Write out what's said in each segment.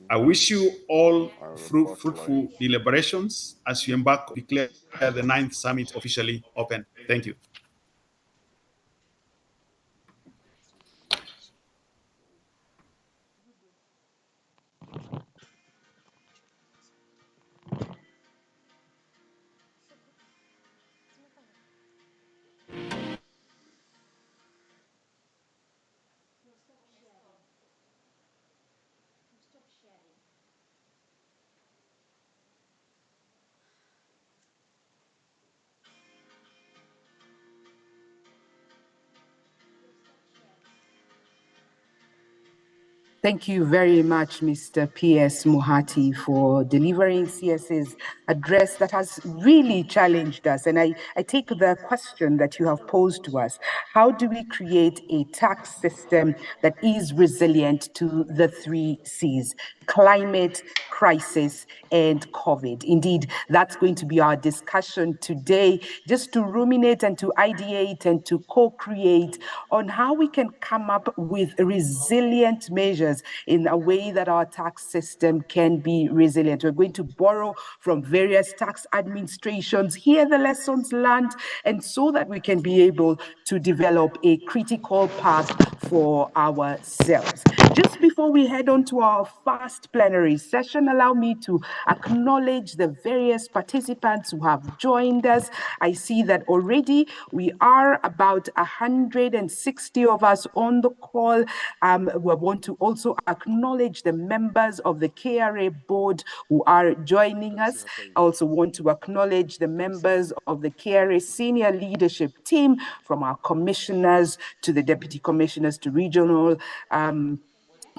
I wish you all fruitful deliberations as you embark to declare the ninth summit officially open. Thank you. Thank you very much, Mr. P.S. Mohati, for delivering CS's address that has really challenged us. And I take the question that you have posed to us. How do we create a tax system that is resilient to the 3 C's? Climate, crisis, and COVID. Indeed, that's going to be our discussion today, just to ruminate and to ideate and to co-create on how we can come up with resilient measures in a way that our tax system can be resilient. We're going to borrow from various tax administrations, hear the lessons learned, and so that we can be able to develop a critical path for ourselves. Just before we head on to our first plenary session, allow me to acknowledge the various participants who have joined us. I see that already we are about 160 of us on the call. We want to also acknowledge the members of the KRA board who are joining us. I also want to acknowledge the members of the KRA senior leadership team, from our commissioners to the deputy commissioners to regional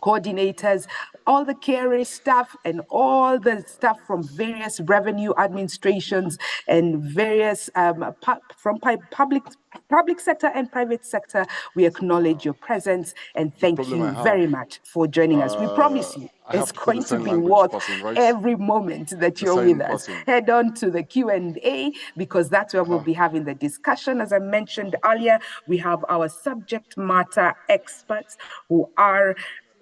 coordinators, all the KRA staff, and all the staff from various revenue administrations and various from public sector and private sector. We acknowledge your presence and thank you very much for joining us. We promise you it's going to be worth every moment that you're with us. Head on to the Q&A, because that's where we'll be having the discussion. As I mentioned earlier, we have our subject matter experts who are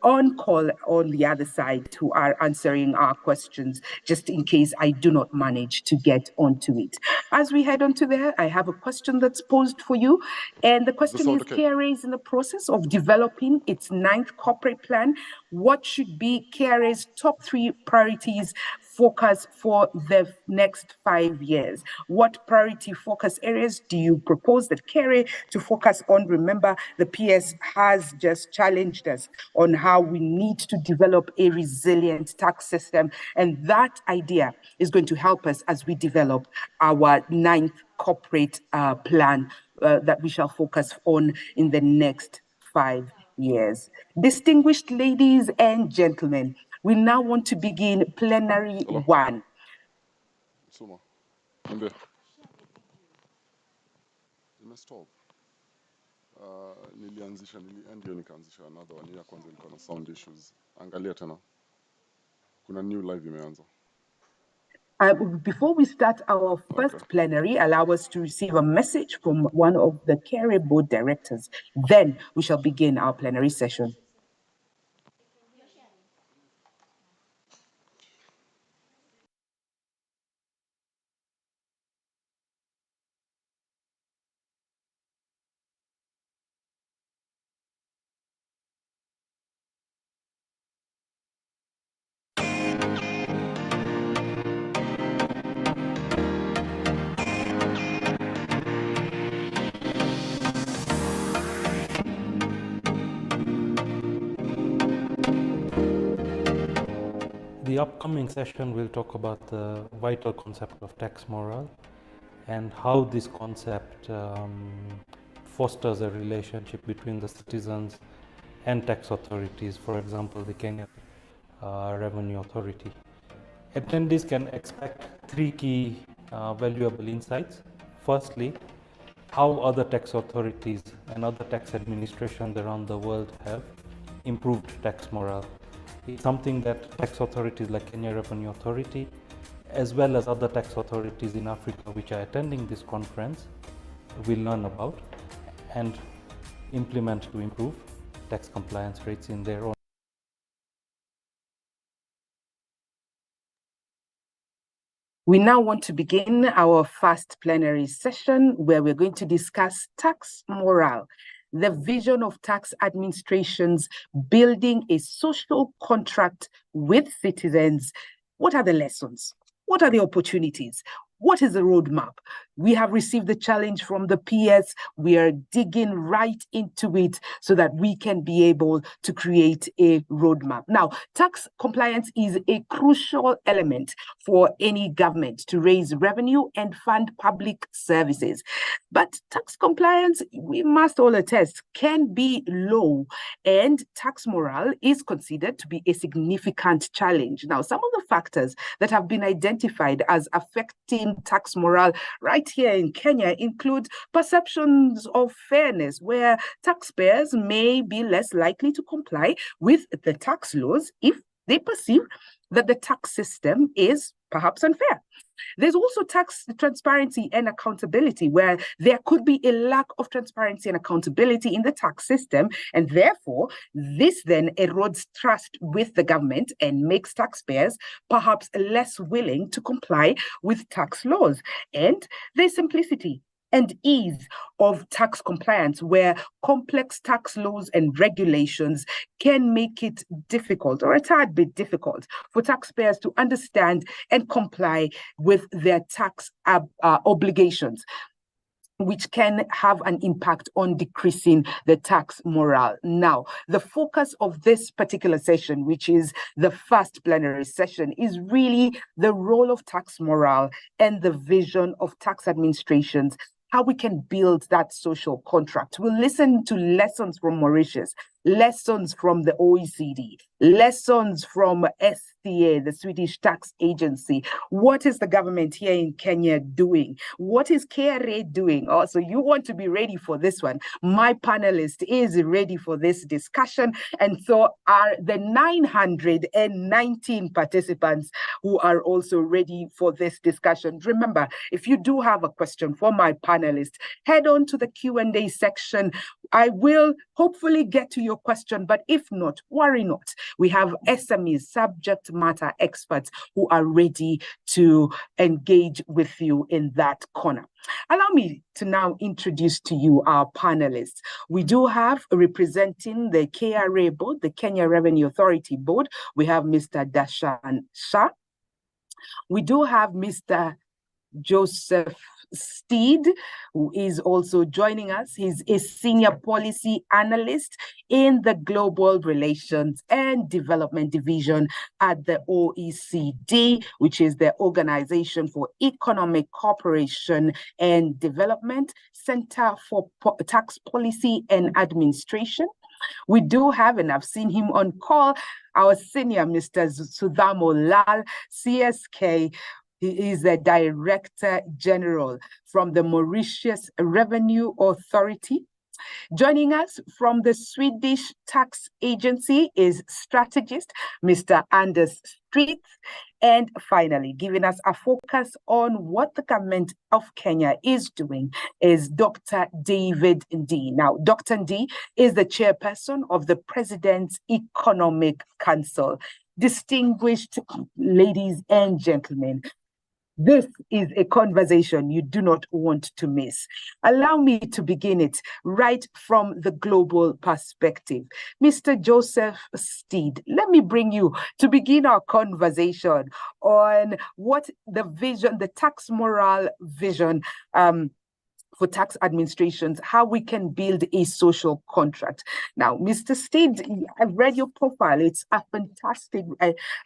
on call on the other side, who are answering our questions, just in case I do not manage to get onto it. As we head on to there, I have a question that's posed for you. And the question is, KRA is in the process of developing its 9th corporate plan. What should be KRA's top 3 priorities focus for the next 5 years? What priority focus areas do you propose that KRA to focus on? Remember, the PS has just challenged us on how we need to develop a resilient tax system. And that idea is going to help us as we develop our 9th corporate plan that we shall focus on in the next 5 years. Distinguished ladies and gentlemen, we now want to begin plenary 1. Nikaanzisha another one ya kwanza ilikuwa na sound issues. Angalia tena. Kuna new live imeanza. Before we start our first plenary, allow us to receive a message from one of the KRA board directors. Then we shall begin our plenary session. The upcoming session will talk about the vital concept of tax morale and how this concept fosters a relationship between the citizens and tax authorities, for example, the Kenya Revenue Authority. Attendees can expect 3 key valuable insights. Firstly, how other tax authorities and other tax administrations around the world have improved tax morale. It's something that tax authorities like Kenya Revenue Authority, as well as other tax authorities in Africa which are attending this conference, will learn about and implement to improve tax compliance rates in their own We now want to begin our first plenary session where we're going to discuss tax morale, the vision of tax administrations building a social contract with citizens. What are the lessons? What are the opportunities? What is the roadmap? We have received the challenge from the peers. We are digging right into it so that we can be able to create a roadmap. Now, tax compliance is a crucial element for any government to raise revenue and fund public services. But tax compliance, we must all attest, can be low, and tax morale is considered to be a significant challenge. Now, some of the factors that have been identified as affecting tax morale right here in Kenya include perceptions of fairness, where taxpayers may be less likely to comply with the tax laws if they perceive that the tax system is perhaps unfair. There's also tax transparency and accountability, where there could be a lack of transparency and accountability in the tax system, and therefore this then erodes trust with the government and makes taxpayers perhaps less willing to comply with tax laws. And there's simplicity and ease of tax compliance, where complex tax laws and regulations can make it difficult, or a tad bit difficult, for taxpayers to understand and comply with their tax obligations, which can have an impact on decreasing the tax morale. Now, the focus of this particular session, which is the first plenary session, is really the role of tax morale and the vision of tax administrations, how we can build that social contract. We'll listen to lessons from Mauritius, lessons from the OECD, lessons from STA, the Swedish Tax Agency. What is the government here in Kenya doing? What is KRA doing? Oh, so you want to be ready for this one. My panelist is ready for this discussion, and so are the 919 participants who are also ready for this discussion. Remember, if you do have a question for my panelist, head on to the Q&A section. I will hopefully get to your question, but if not, worry not. We have SMEs, subject matter experts, who are ready to engage with you in that corner. Allow me to now introduce to you our panelists. We do have, representing the KRA board, the Kenya Revenue Authority board, we have Mr. Dashan Shah. We do have Mr. Joseph Steed, who is also joining us. He's a senior policy analyst in the Global Relations and Development Division at the OECD, which is the Organization for Economic Cooperation and Development, Center for Tax Policy and Administration. We do have, and I've seen him on call, our senior Mr. Sudhamo Lal, CSK. He is the Director General from the Mauritius Revenue Authority. Joining us from the Swedish Tax Agency is strategist Mr. Anders Street. And finally, giving us a focus on what the government of Kenya is doing is Dr. David Ndii. Now, Dr. Ndii is the chairperson of the President's Economic Council. Distinguished ladies and gentlemen, this is a conversation you do not want to miss. Allow me to begin it right from the global perspective. Mr. Joseph Steed, let me bring you to begin our conversation on what the vision, the tax morale vision, for tax administrations, how we can build a social contract. Now, Mr. Steed, I've read your profile. It's a fantastic,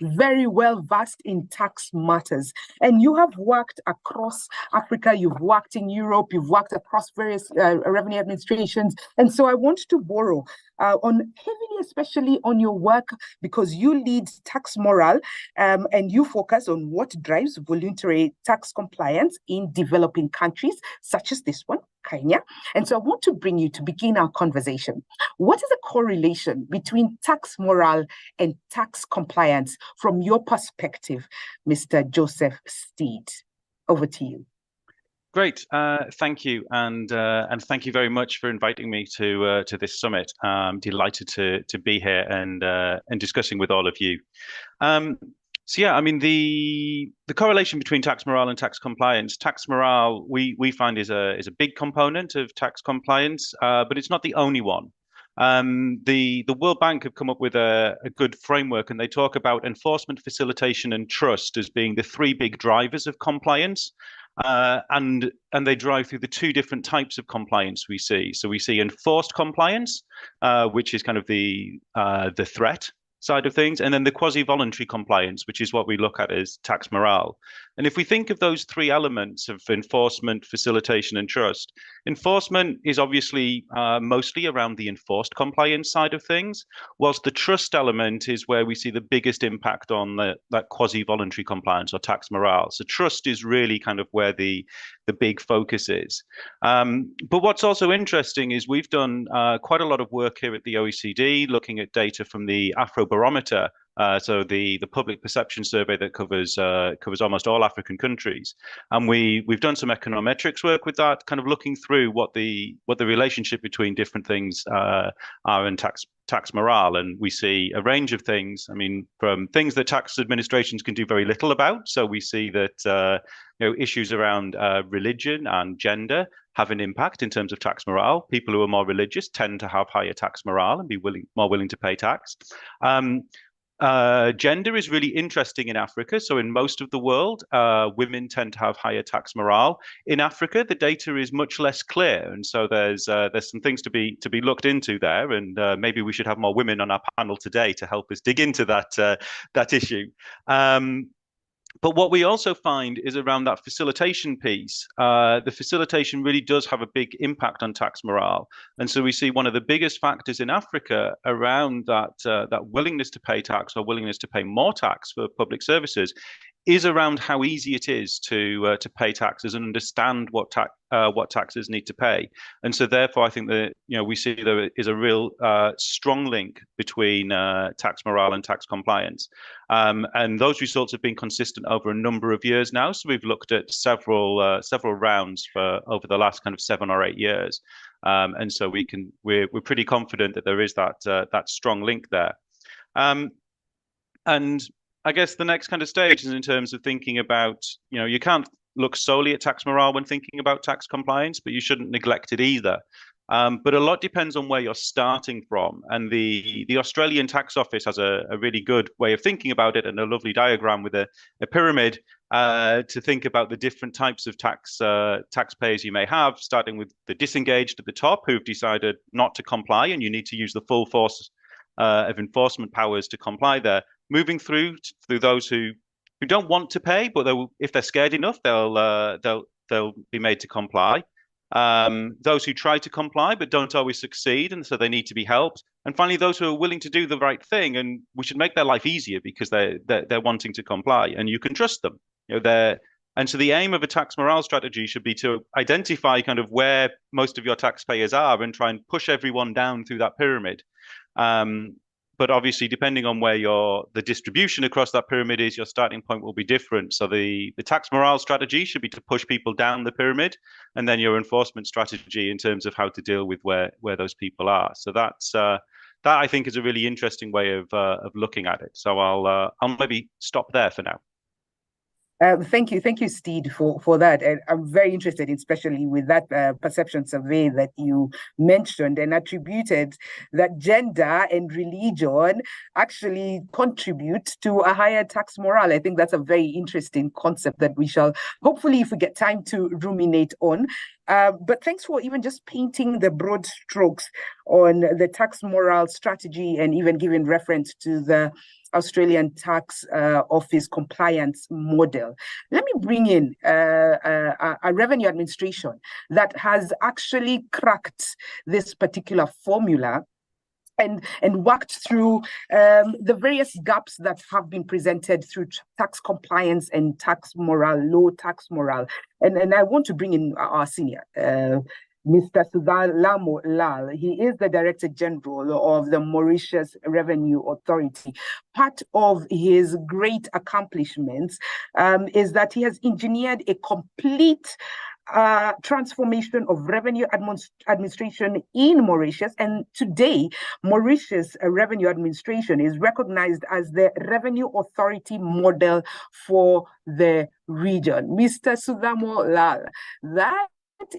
very well versed in tax matters. And you have worked across Africa, you've worked in Europe, you've worked across various revenue administrations. And so I want to borrow heavily, especially on your work, because you lead tax morale and you focus on what drives voluntary tax compliance in developing countries, such as this one, Kenya. And so I want to bring you to begin our conversation. What is the correlation between tax morale and tax compliance from your perspective, Mr. Joseph Steed? Over to you. Great, thank you, and thank you very much for inviting me to this summit. I'm delighted to be here and discussing with all of you. So yeah, I mean the correlation between tax morale and tax compliance. Tax morale we find is a big component of tax compliance, but it's not the only one. The World Bank have come up with a good framework, and they talk about enforcement, facilitation, and trust as being the three big drivers of compliance. And they drive through the two different types of compliance we see. So we see enforced compliance, which is kind of the threat side of things, and then the quasi-voluntary compliance, which is what we look at as tax morale. And if we think of those three elements of enforcement, facilitation, and trust, enforcement is obviously mostly around the enforced compliance side of things, whilst the trust element is where we see the biggest impact on that quasi-voluntary compliance or tax morale. So trust is really kind of where the big focus is. But what's also interesting is we've done quite a lot of work here at the OECD, looking at data from the Afrobarometer, so the public perception survey that covers almost all African countries, and we've done some econometrics work with that, kind of looking through what the relationship between different things are in tax morale, and we see a range of things. I mean, from things that tax administrations can do very little about. So we see that issues around religion and gender have an impact in terms of tax morale. People who are more religious tend to have higher tax morale and be more willing to pay tax. Gender is really interesting in Africa. So in most of the world, women tend to have higher tax morale. In Africa, the data is much less clear, and so there's some things to be looked into there. And maybe we should have more women on our panel today to help us dig into that issue. But what we also find is around that facilitation piece. The facilitation really does have a big impact on tax morale. And so we see one of the biggest factors in Africa around that willingness to pay tax or willingness to pay more tax for public services is around how easy it is to pay taxes and understand what taxes need to pay. And so therefore, I think that we see there is a real strong link between tax morale and tax compliance. And those results have been consistent over a number of years now. So we've looked at several rounds for over the last kind of 7 or 8 years. And so we're pretty confident that there is that strong link there. And I guess the next kind of stage is in terms of thinking about, you can't look solely at tax morale when thinking about tax compliance, but you shouldn't neglect it either. But a lot depends on where you're starting from. And the Australian Tax Office has a really good way of thinking about it, and a lovely diagram with a pyramid to think about the different types of taxpayers you may have, starting with the disengaged at the top who've decided not to comply, and you need to use the full force of enforcement powers to comply there. Moving through those who don't want to pay, but if they're scared enough, they'll be made to comply. Those who try to comply but don't always succeed, and so they need to be helped. And finally, those who are willing to do the right thing, and we should make their life easier because they're wanting to comply, and you can trust them. And so the aim of a tax morale strategy should be to identify kind of where most of your taxpayers are and try and push everyone down through that pyramid. But obviously, depending on where the distribution across that pyramid is, your starting point will be different. So the tax morale strategy should be to push people down the pyramid, and then your enforcement strategy in terms of how to deal with where those people are. So that I think is a really interesting way of looking at it. So I'll maybe stop there for now. Thank you, Steed, for that. And I'm very interested, especially with that perception survey that you mentioned and attributed that gender and religion actually contribute to a higher tax morale. I think that's a very interesting concept that we shall, hopefully, if we get time to ruminate on. But thanks for even just painting the broad strokes on the tax morale strategy and even giving reference to the Australian Tax Office compliance model. Let me bring in a revenue administration that has actually cracked this particular formula and worked through the various gaps that have been presented through tax compliance and tax morale, low tax morale. And I want to bring in our senior, Mr. Sudhalamo Lal. He is the Director General of the Mauritius Revenue Authority. Part of his great accomplishments is that he has engineered a complete transformation of revenue administration in Mauritius. And today, Mauritius Revenue Administration is recognized as the revenue authority model for the region. Mr. Sudhamo Lal, that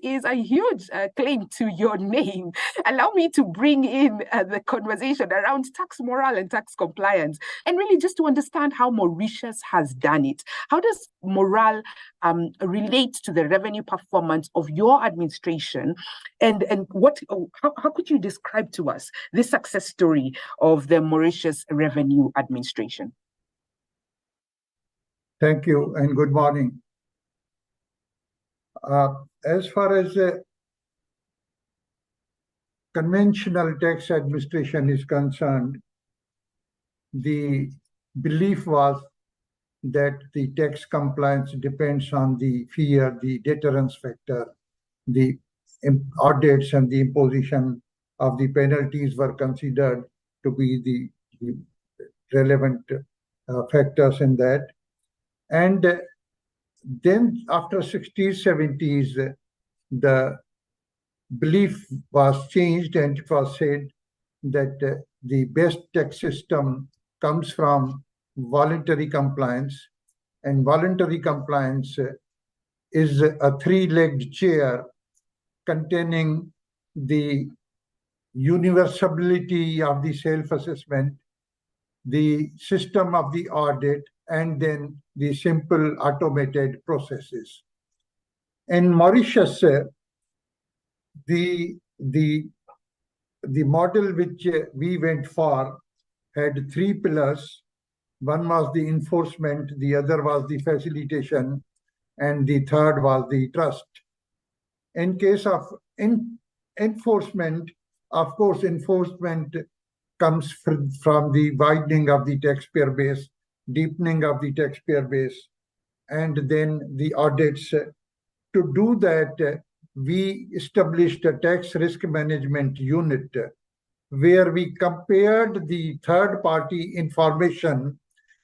is a huge claim to your name. Allow me to bring in the conversation around tax morale and tax compliance, and really just to understand how Mauritius has done it. How does morale relate to the revenue performance of your administration, and how could you describe to us this success story of the Mauritius Revenue Administration? Thank you and good morning. As far as conventional tax administration is concerned, the belief was that the tax compliance depends on the fear, the deterrence factor, the audits and the imposition of the penalties were considered to be the relevant factors in that. And then after 60s, 70s, the belief was changed and it was said that the best tax system comes from voluntary compliance, and voluntary compliance is a three-legged chair containing the universality of the self-assessment, the system of the audit, and then the simple automated processes. In Mauritius, the model which we went for had three pillars. One was the enforcement, the other was the facilitation, and the third was the trust. In case of enforcement, of course, enforcement comes from the widening of the taxpayer base, deepening of the taxpayer base, and then the audits. To do that, we established a tax risk management unit where we compared the third-party information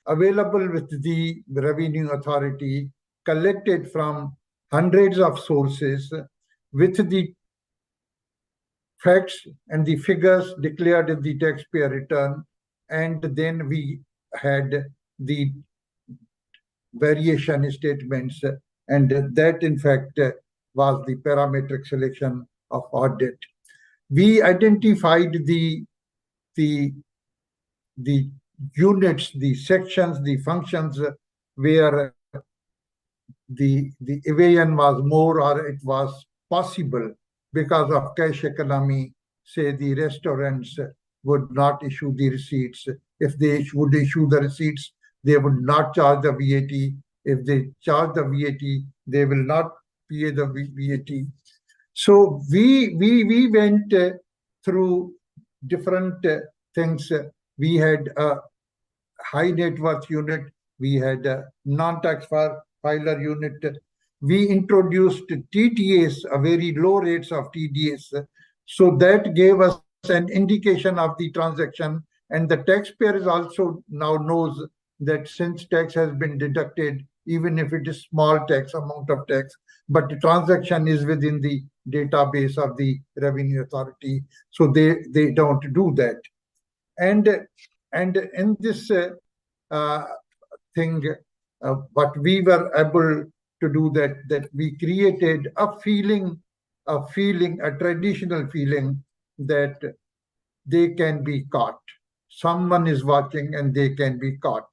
available with the revenue authority, collected from hundreds of sources, with the facts and the figures declared in the taxpayer return, and then we had the variation statements, and that in fact was the parametric selection of audit. We identified the units, the sections, the functions where the evasion was more or it was possible because of cash economy. Say the restaurants would not issue the receipts. If they would issue the receipts, they would not charge the VAT. If they charge the VAT, they will not pay the VAT. So we went through different things. We had a high net worth unit. We had a non-tax filer unit. We introduced TDS, a very low rates of TDS. So that gave us an indication of the transaction. And the taxpayer also now knows that since tax has been deducted, even if it is small tax, amount of tax, but the transaction is within the database of the revenue authority. So they don't do that. And in this thing, what we were able to do that we created a feeling, a traditional feeling that they can be caught. Someone is watching and they can be caught.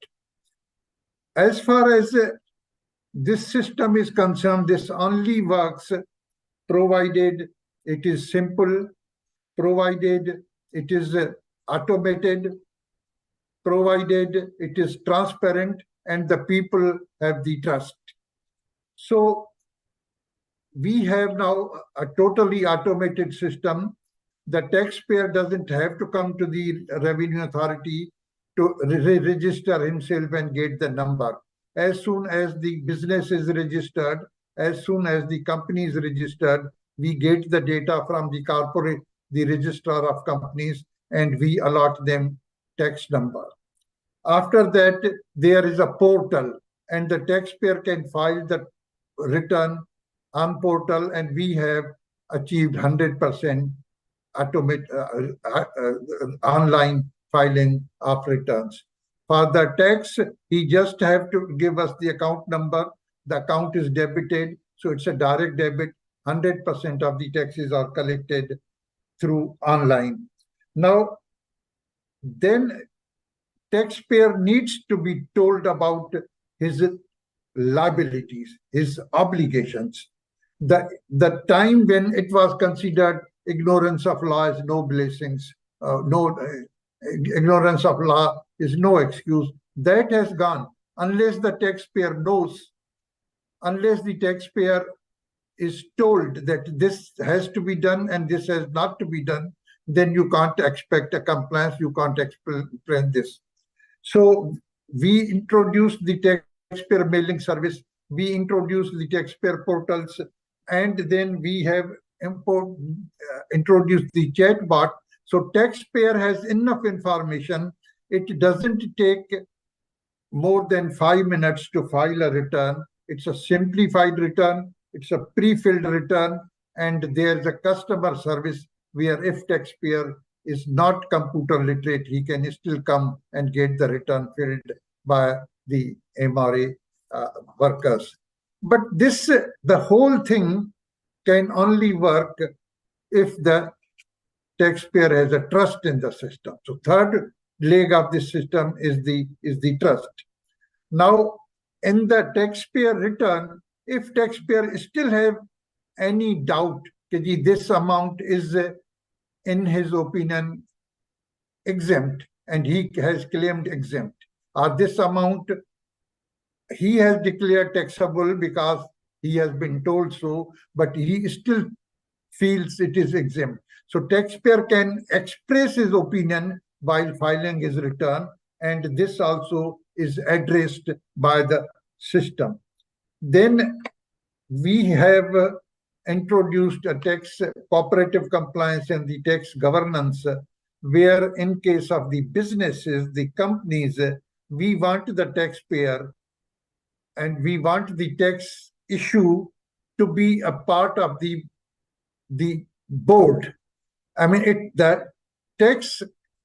As far as this system is concerned, this only works provided it is simple, provided it is automated, provided it is transparent, and the people have the trust. So we have now a totally automated system. The taxpayer doesn't have to come to the revenue authority to register himself and get the number. As soon as the business is registered, as soon as the company is registered, we get the data from the corporate, the registrar of companies, and we allot them tax number. After that, there is a portal, and the taxpayer can file the return on portal, and we have achieved 100% online filing of returns. For the tax, he just have to give us the account number. The account is debited, so it's a direct debit. 100% of the taxes are collected through online. Now, then taxpayer needs to be told about his liabilities, his obligations. The time when it was considered ignorance of law is no blessings, ignorance of law is no excuse, that has gone. Unless the taxpayer knows, unless the taxpayer is told that this has to be done and this has not to be done, then you can't expect a compliance, you can't explain this. So we introduced the taxpayer mailing service, we introduced the taxpayer portals, and then we have introduced the chatbot. So taxpayer has enough information. It doesn't take more than 5 minutes to file a return. It's a simplified return, it's a pre-filled return, and there's a customer service where if taxpayer is not computer literate, he can still come and get the return filled by the MRA workers. But this, the whole thing can only work if the taxpayer has a trust in the system. So third leg of the system is the trust. Now, in the taxpayer return, if taxpayer still have any doubt that this amount is, in his opinion, exempt, and he has claimed exempt, or this amount he has declared taxable because he has been told so, but he still feels it is exempt. So taxpayer can express his opinion while filing his return, and this also is addressed by the system. Then we have introduced a tax cooperative compliance and the tax governance, where in case of the businesses, the companies, we want the taxpayer and we want the tax issue to be a part of the board. I mean, the tax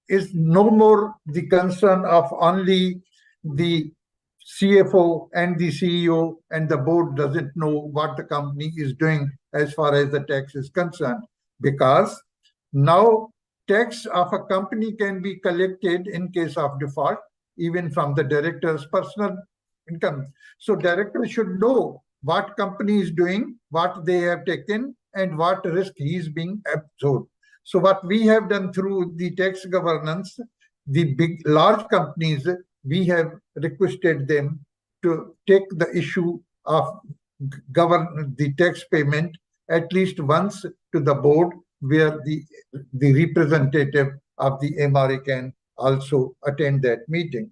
is no more the concern of only the CFO and the CEO, and the board doesn't know what the company is doing as far as the tax is concerned, because now tax of a company can be collected in case of default, even from the director's personal income. So director should know what company is doing, what they have taken, and what risk he is being absorbed. So what we have done through the tax governance, the large companies, we have requested them to take the issue of govern the tax payment at least once to the board, where the representative of the MRA can also attend that meeting.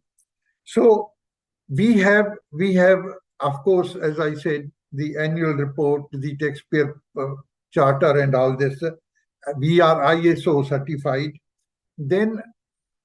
So we have, of course, as I said, the annual report, the taxpayer charter and all this. We are ISO certified. Then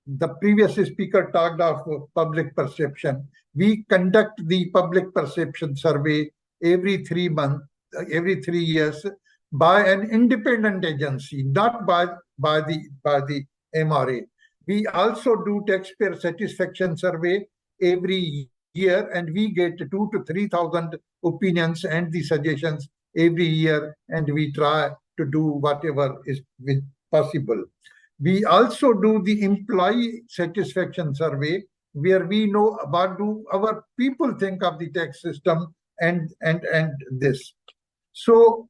the previous speaker talked of public perception. We conduct the public perception survey every 3 months, every 3 years, by an independent agency, not by the MRA. We also do taxpayer satisfaction survey every year, and we get 2,000 to 3,000 opinions and the suggestions every year, and we try to do whatever is possible. We also do the employee satisfaction survey, where we know what do our people think of the tax system and this. So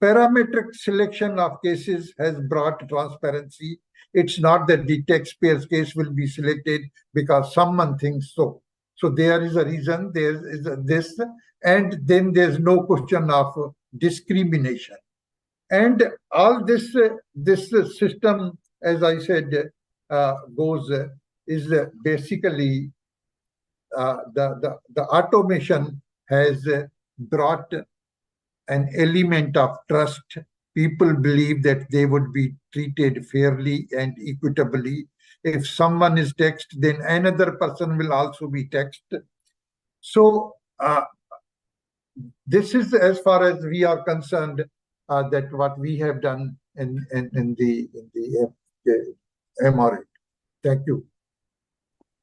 parametric selection of cases has brought transparency. It's not that the taxpayer's case will be selected because someone thinks so. So there is a reason, there is this, and then there's no question of discrimination. And all this system, as I said, is basically the automation has brought an element of trust. People believe that they would be treated fairly and equitably. If someone is taxed, then another person will also be taxed. So this is as far as we are concerned, that what we have done in the MRA. Thank you.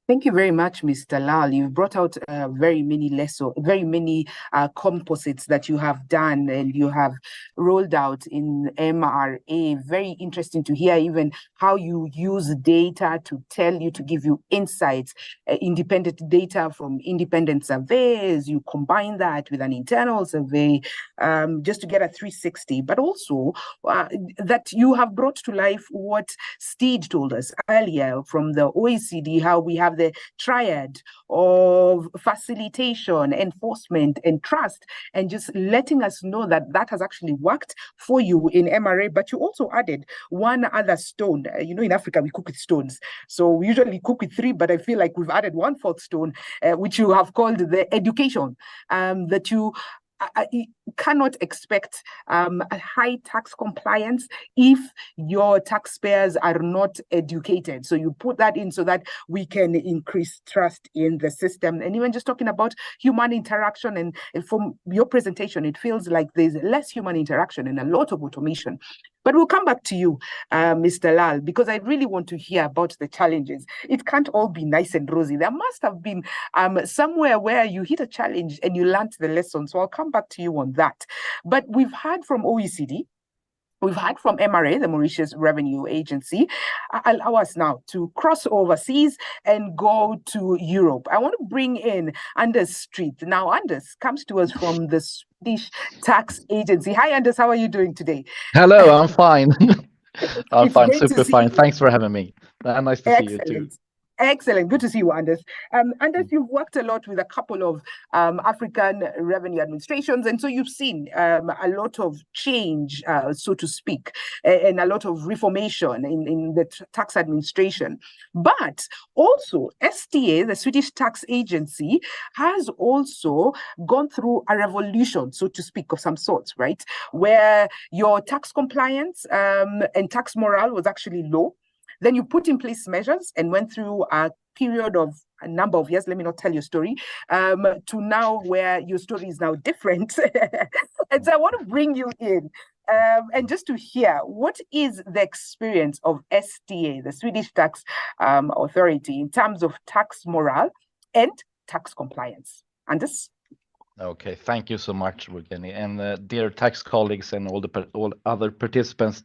Thank you very much, Mr. Lal. You've brought out very many composites that you have done and you have rolled out in MRA. Very interesting to hear even how you use data to give you insights, independent data from independent surveys. You combine that with an internal survey just to get a 360, but also that you have brought to life what Steed told us earlier from the OECD, how we have the triad of facilitation, enforcement, and trust, and just letting us know that that has actually worked for you in MRA. But you also added one other stone. In Africa, we cook with stones. So we usually cook with three, but I feel like we've added one fourth stone, which you have called the education, that you cannot expect a high tax compliance if your taxpayers are not educated. So you put that in so that we can increase trust in the system. And even just talking about human interaction, and from your presentation, it feels like there's less human interaction and a lot of automation. But we'll come back to you, Mr. Lal, because I really want to hear about the challenges. It can't all be nice and rosy. There must have been somewhere where you hit a challenge and you learned the lesson. So I'll come back to you on that. But we've heard from OECD. We've heard from MRA, the Mauritius Revenue Agency. Allow us now to cross overseas and go to Europe. I want to bring in Anders Street. Now, Anders comes to us from the Swedish Tax Agency. Hi, Anders. How are you doing today? Hello, I'm fine. I'm It's fine, great to super see fine. you. Thanks for having me. Nice to see you too. Excellent. Excellent. Good to see you, Anders. Anders, you've worked a lot with a couple of African revenue administrations, and so you've seen a lot of change, so to speak, and a lot of reformation in the tax administration. But also, STA, the Swedish Tax Agency, has also gone through a revolution, so to speak, of some sorts, right? Where your tax compliance and tax morale was actually low. Then you put in place measures and went through a period of a number of years, let me not tell your story, to now where your story is now different. And so I want to bring you in and just to hear, what is the experience of STA, the Swedish Tax Authority, in terms of tax morale and tax compliance? Anders? Okay, thank you so much, Rugeni, and dear tax colleagues and all other participants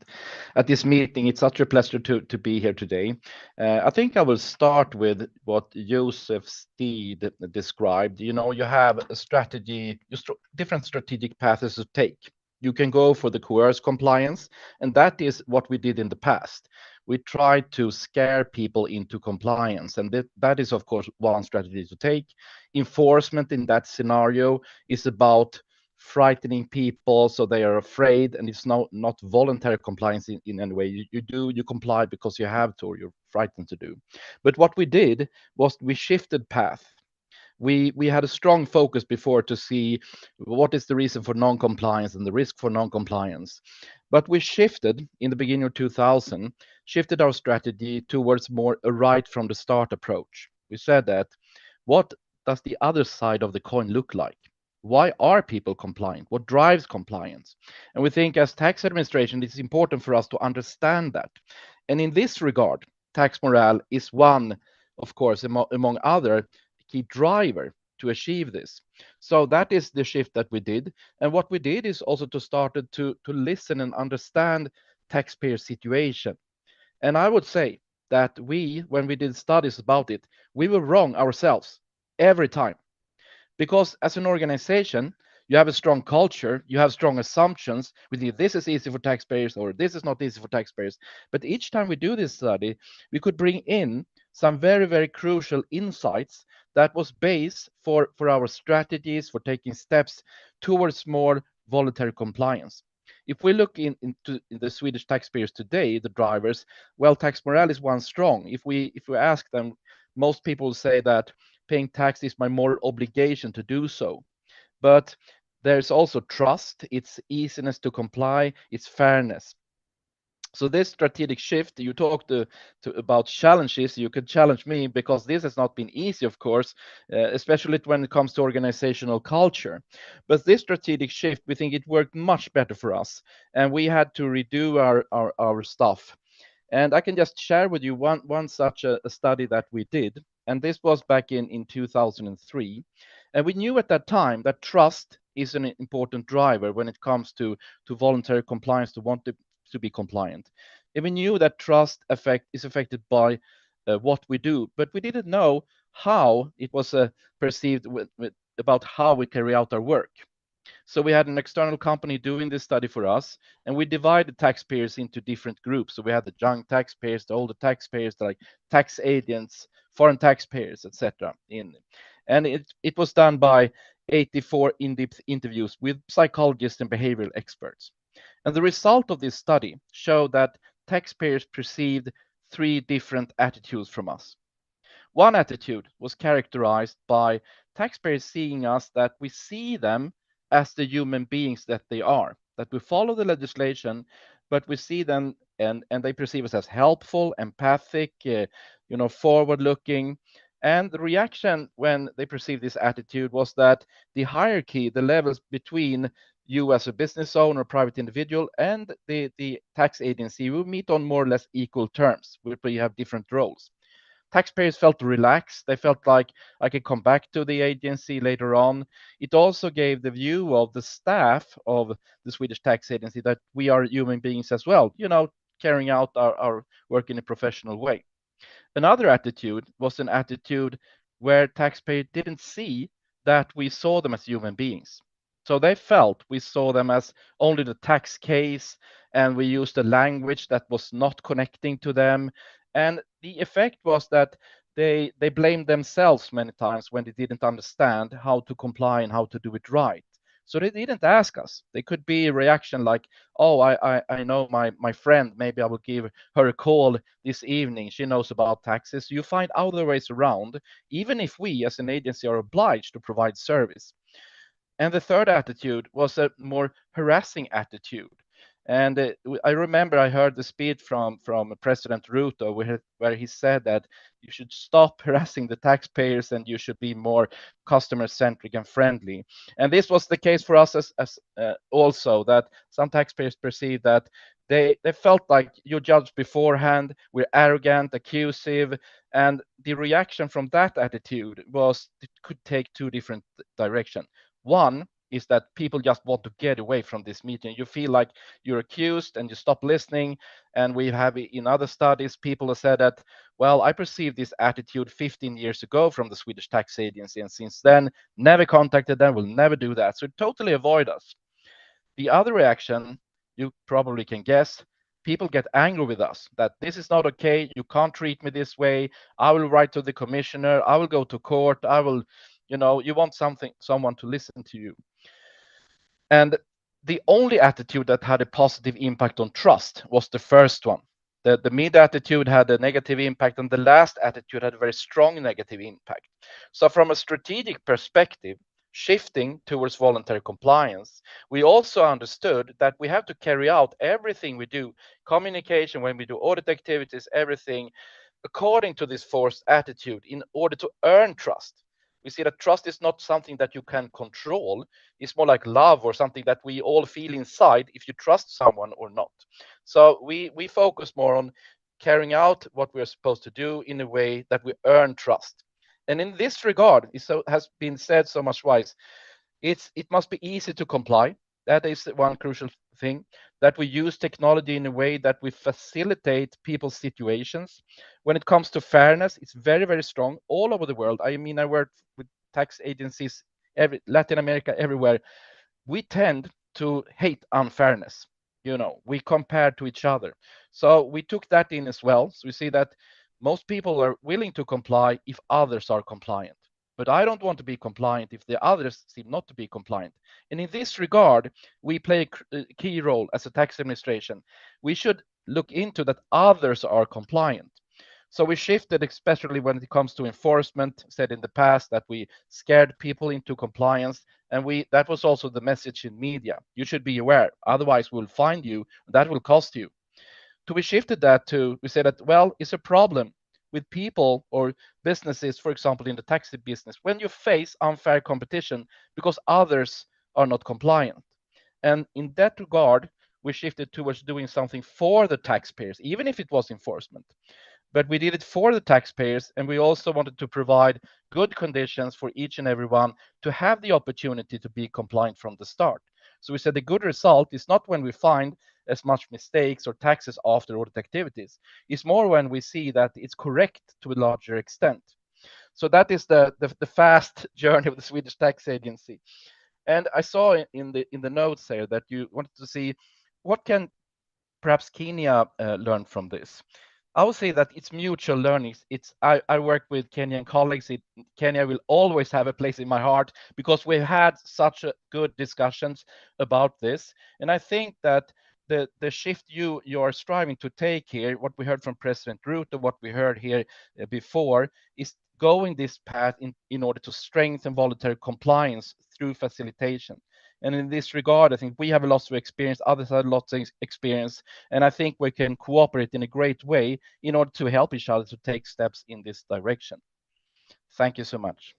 at this meeting. It's such a pleasure to be here today. I think I will start with what Joseph Steed described. You have a strategy, different strategic paths to take. You can go for the coerced compliance, and that is what we did in the past. We tried to scare people into compliance, and that is, of course, one strategy to take. Enforcement in that scenario is about frightening people so they are afraid, and it's not voluntary compliance in any way. You comply because you have to, or you're frightened to do. But what we did was we shifted path. We had a strong focus before to see what is the reason for non-compliance and the risk for non-compliance. But we shifted in the beginning of 2000, shifted our strategy towards more a right from the start approach. We said that, what does the other side of the coin look like? Why are people compliant? What drives compliance? And we think as tax administration, it's important for us to understand that. And in this regard, tax morale is one, of course, among other key driver to achieve this. So that is the shift that we did. And what we did is also to start to listen and understand taxpayer situation. And I would say that when we did studies about it, we were wrong ourselves every time. Because as an organization, you have a strong culture, you have strong assumptions. We think this is easy for taxpayers or this is not easy for taxpayers. But each time we do this study, we could bring in some very, very crucial insights that was base for our strategies, for taking steps towards more voluntary compliance. If we look into the Swedish taxpayers today, the drivers, well, tax morale is one strong. If we ask them, most people say that paying tax is my moral obligation to do so. But there's also trust, it's easiness to comply, it's fairness. So this strategic shift, you talked about challenges. You could challenge me because this has not been easy, of course, especially when it comes to organizational culture. But this strategic shift, we think it worked much better for us, and we had to redo our stuff. And I can just share with you one such a study that we did, and this was back in 2003. And we knew at that time that trust is an important driver when it comes to voluntary compliance, to want to be compliant. And we knew that trust is affected by what we do, but we didn't know how it was perceived about how we carry out our work. So we had an external company doing this study for us, and we divided taxpayers into different groups. So we had the young taxpayers, the older taxpayers, like tax agents, foreign taxpayers, etc. And it was done by 84 in-depth interviews with psychologists and behavioral experts. And the result of this study showed that taxpayers perceived three different attitudes from us. One attitude was characterized by taxpayers seeing us that we see them as the human beings that they are, that we follow the legislation, but we see them and they perceive us as helpful, empathic, forward looking. And the reaction when they perceived this attitude was that the hierarchy, the levels between you as a business owner, private individual, and the tax agency will meet on more or less equal terms, where you have different roles. Taxpayers felt relaxed. They felt like I could come back to the agency later on. It also gave the view of the staff of the Swedish tax agency that we are human beings as well, carrying out our work in a professional way. Another attitude was an attitude where taxpayers didn't see that we saw them as human beings. So they felt we saw them as only the tax case, and we used a language that was not connecting to them. And the effect was that they blamed themselves many times when they didn't understand how to comply and how to do it right. So they didn't ask us. They could be a reaction like, oh, I know my friend, maybe I will give her a call this evening. She knows about taxes. You find other ways around, even if we as an agency are obliged to provide service. And the third attitude was a more harassing attitude. And I remember I heard the speech from President Ruto where he said that you should stop harassing the taxpayers and you should be more customer centric and friendly. And this was the case for us as also that some taxpayers perceived that they felt like you judged beforehand, we're arrogant, accusive, and the reaction from that attitude was it could take two different directions. One is that people just want to get away from this meeting. You feel like you're accused and you stop listening. And we have in other studies, people have said that, well, I perceived this attitude 15 years ago from the Swedish tax agency. And since then, never contacted them, will never do that. So totally avoid us. The other reaction, you probably can guess, people get angry with us that this is not okay. You can't treat me this way. I will write to the commissioner. I will go to court. I will, you want someone to listen to you. And the only attitude that had a positive impact on trust was the first one. The mid attitude had a negative impact, and the last attitude had a very strong negative impact. So, from a strategic perspective, shifting towards voluntary compliance, we also understood that we have to carry out everything we do, communication, when we do audit activities, everything according to this forced attitude in order to earn trust. We see that trust is not something that you can control. It's more like love or something that we all feel inside if you trust someone or not. So we focus more on carrying out what we're supposed to do in a way that we earn trust. And in this regard, it has been said so much wise, it must be easy to comply. That is one crucial thing, that we use technology in a way that we facilitate people's situations. When it comes to fairness, it's very, very strong all over the world. I mean, I work with tax agencies, Latin America, everywhere. We tend to hate unfairness. We compare to each other. So we took that in as well. So we see that most people are willing to comply if others are compliant. But I don't want to be compliant if the others seem not to be compliant. And in this regard, we play a key role as a tax administration. We should look into that others are compliant. So we shifted, especially when it comes to enforcement, said in the past that we scared people into compliance. And that was also the message in media. You should be aware, otherwise we'll find you. That will cost you. So we shifted that to, we said that, well, it's a problem with people or businesses, for example, in the taxi business, when you face unfair competition because others are not compliant. And in that regard, we shifted towards doing something for the taxpayers, even if it was enforcement. But we did it for the taxpayers, and we also wanted to provide good conditions for each and everyone to have the opportunity to be compliant from the start. So we said the good result is not when we find as much mistakes or taxes after audit activities. It's more when we see that it's correct to a larger extent. So that is the fast journey of the Swedish tax agency. And I saw in the notes here that you wanted to see what can perhaps Kenya learn from this. I would say that it's mutual learning. I work with Kenyan colleagues. Kenya will always have a place in my heart because we've had such good discussions about this. And I think that the shift you are striving to take here, what we heard from President Ruto, what we heard here before, is going this path in order to strengthen voluntary compliance through facilitation. And in this regard, I think we have a lot of experience, others have lots of experience, and I think we can cooperate in a great way in order to help each other to take steps in this direction. Thank you so much.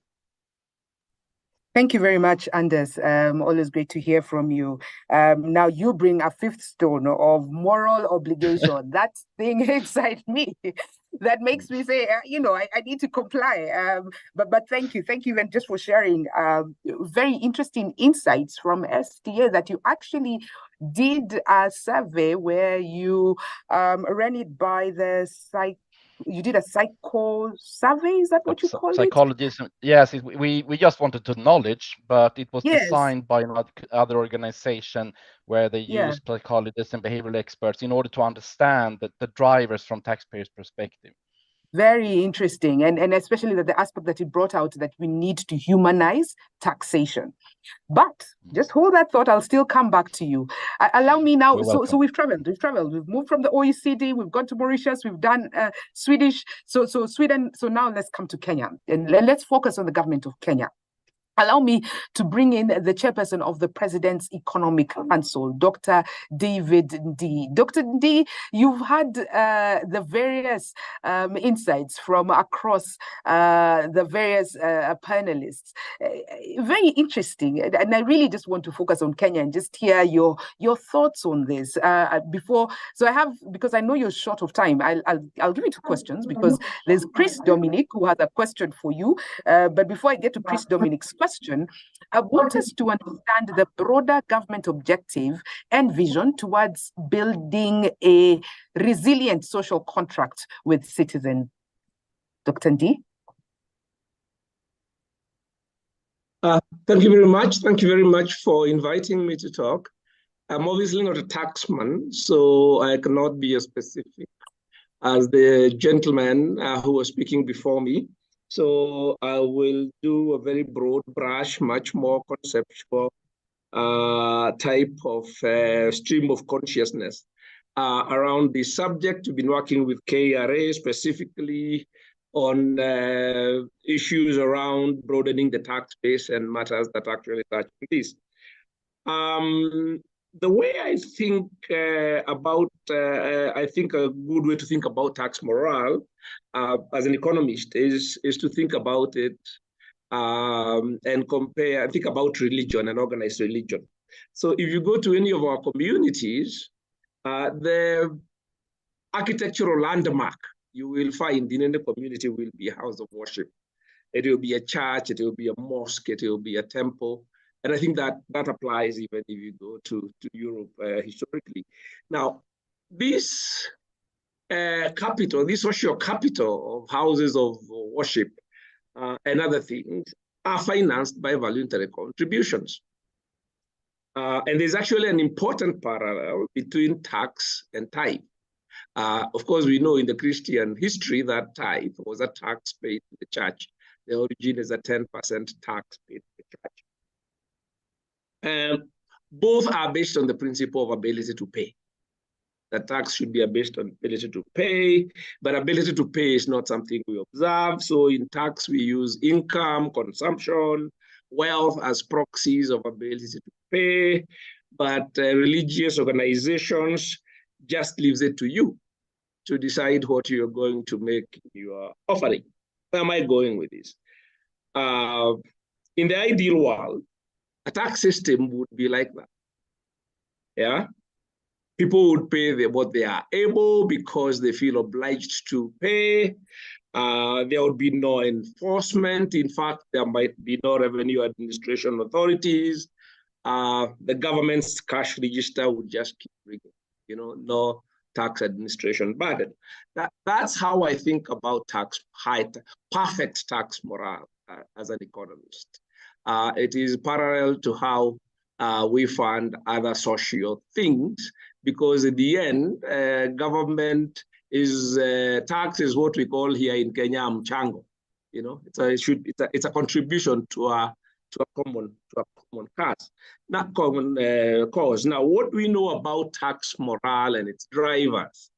Thank you very much, Anders. Always great to hear from you. Now you bring a fifth stone of moral obligation. That thing excites me. That makes me say, I need to comply. But thank you and just for sharing very interesting insights from STA that you actually did a survey where you ran it by the you did a psycho survey, is that what you call it? Psychologism, yes, we just wanted to knowledge, but it was designed by another organization where they use psychologists and behavioral experts in order to understand the drivers from taxpayers' perspective. Very interesting, and especially the aspect that you brought out that we need to humanize taxation. But just hold that thought. I'll still come back to you. Allow me now. So we've traveled. We've moved from the OECD. We've gone to Mauritius. We've done Swedish. So Sweden. So now let's come to Kenya and let's focus on the government of Kenya. Allow me to bring in the chairperson of the President's Economic Council, Dr. David Ndii. Dr. Ndii, you've had the various insights from across the various panelists. Very interesting. And I really just want to focus on Kenya and just hear your thoughts on this. Because I know you're short of time, I'll give you two questions because there's Chris Dominic who has a question for you. But before I get to Chris Dominic's question, I want us to understand the broader government objective and vision towards building a resilient social contract with citizens. Dr. Ndii? Thank you very much. Thank you very much for inviting me to talk. I'm obviously not a taxman, so I cannot be as specific as the gentleman who was speaking before me. So I will do a very broad brush, much more conceptual type of stream of consciousness around the subject. We've been working with KRA specifically on issues around broadening the tax base and matters that actually touch this. The way I think I think a good way to think about tax morale as an economist is to think about it and think about religion and organized religion. So if you go to any of our communities, the architectural landmark you will find in any community will be a house of worship. It will be a church, it will be a mosque, it will be a temple. And I think that applies even if you go to Europe historically. Now, this capital, this social capital of houses of worship and other things are financed by voluntary contributions. And there's actually an important parallel between tax and tithe. Of course, we know in the Christian history that tithe was a tax paid to the church. The origin is a 10% tax paid to the church. Both are based on the principle of ability to pay. The tax should be based on ability to pay, but ability to pay is not something we observe. So in tax, we use income, consumption, wealth as proxies of ability to pay. But religious organizations, just leaves it to you to decide what you're going to make your offering. Where am I going with this? In the ideal world, a tax system would be like that. Yeah, people would pay what they are able because they feel obliged to pay. There would be no enforcement. In fact, there might be no revenue administration authorities. The government's cash register would just keep ringing, no tax administration burden. That's how I think about perfect tax morale as an economist. It is parallel to how we fund other social things, because at the end, government is tax is what we call here in Kenya mchango. It's a contribution to a common cause, not common cause. Now, what we know about tax morale and its drivers,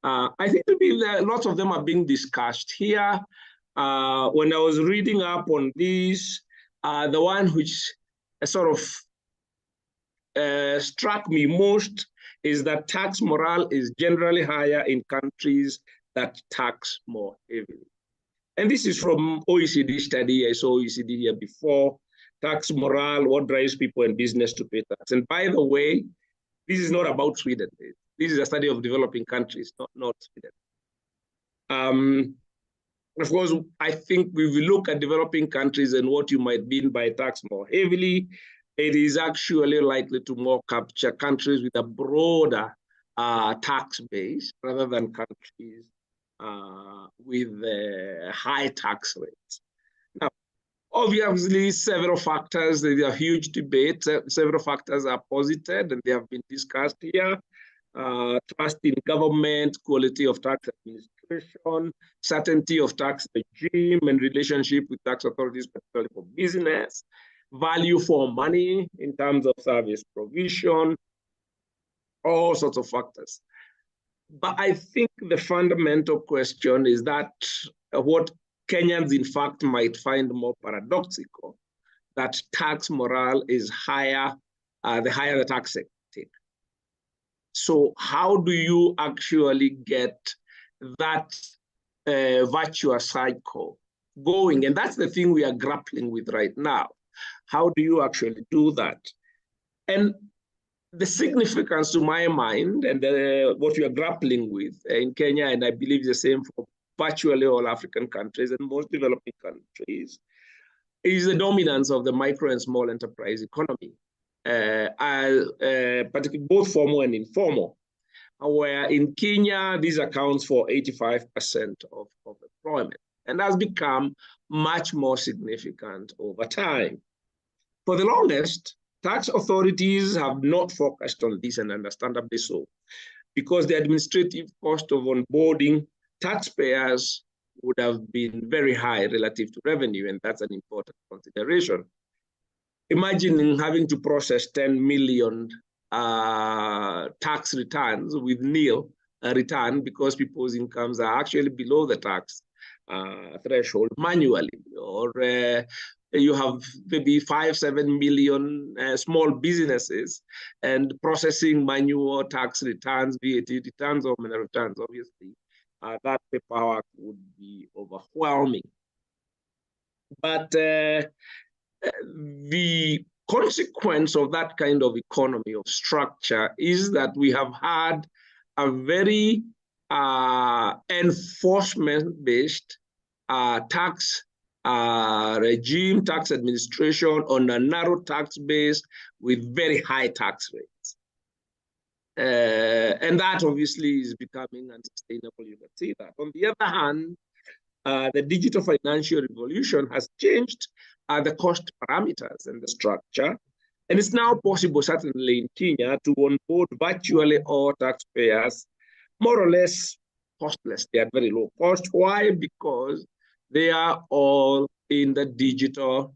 I think lots of them are being discussed here. When I was reading up on this, the one which sort of struck me most is that tax morale is generally higher in countries that tax more heavily. And this is from OECD study. I saw OECD here before. Tax morale, what drives people in business to pay tax. And by the way, this is not about Sweden. This is a study of developing countries, not Sweden. Of course, I think if we look at developing countries and what you might mean by tax more heavily, it is actually likely to more capture countries with a broader tax base rather than countries with high tax rates. Now, obviously, several factors, there are huge debates, several factors are posited and they have been discussed here. Trust in government, quality of tax administration, certainty of tax regime and relationship with tax authorities, particularly for business, value for money in terms of service provision, all sorts of factors. But I think the fundamental question is that what Kenyans, in fact, might find more paradoxical, that tax morale is higher, the higher the tax take. So how do you actually get that virtuous cycle going? And that's the thing we are grappling with right now. How do you actually do that? And the significance to my mind, and what we are grappling with in Kenya, and I believe the same for virtually all African countries and most developing countries, is the dominance of the micro and small enterprise economy, particularly both formal and informal, where in Kenya, this accounts for 85% of employment and has become much more significant over time. For the longest, tax authorities have not focused on this, and understandably so, because the administrative cost of onboarding taxpayers would have been very high relative to revenue, and that's an important consideration. Imagine having to process 10 million tax returns with nil return because people's incomes are actually below the tax threshold manually, or you have maybe 5-7 million small businesses and processing manual tax returns, VAT returns, or mineral returns. Obviously, that paperwork would be overwhelming. But the consequence of that kind of economy of structure is that we have had a very enforcement-based tax regime, tax administration on a narrow tax base with very high tax rates. And that obviously is becoming unsustainable. You can see that. On the other hand, the digital financial revolution has changed the cost parameters and the structure. And it's now possible, certainly in Kenya, to onboard virtually all taxpayers, more or less costless. They are very low cost. Why? Because they are all in the digital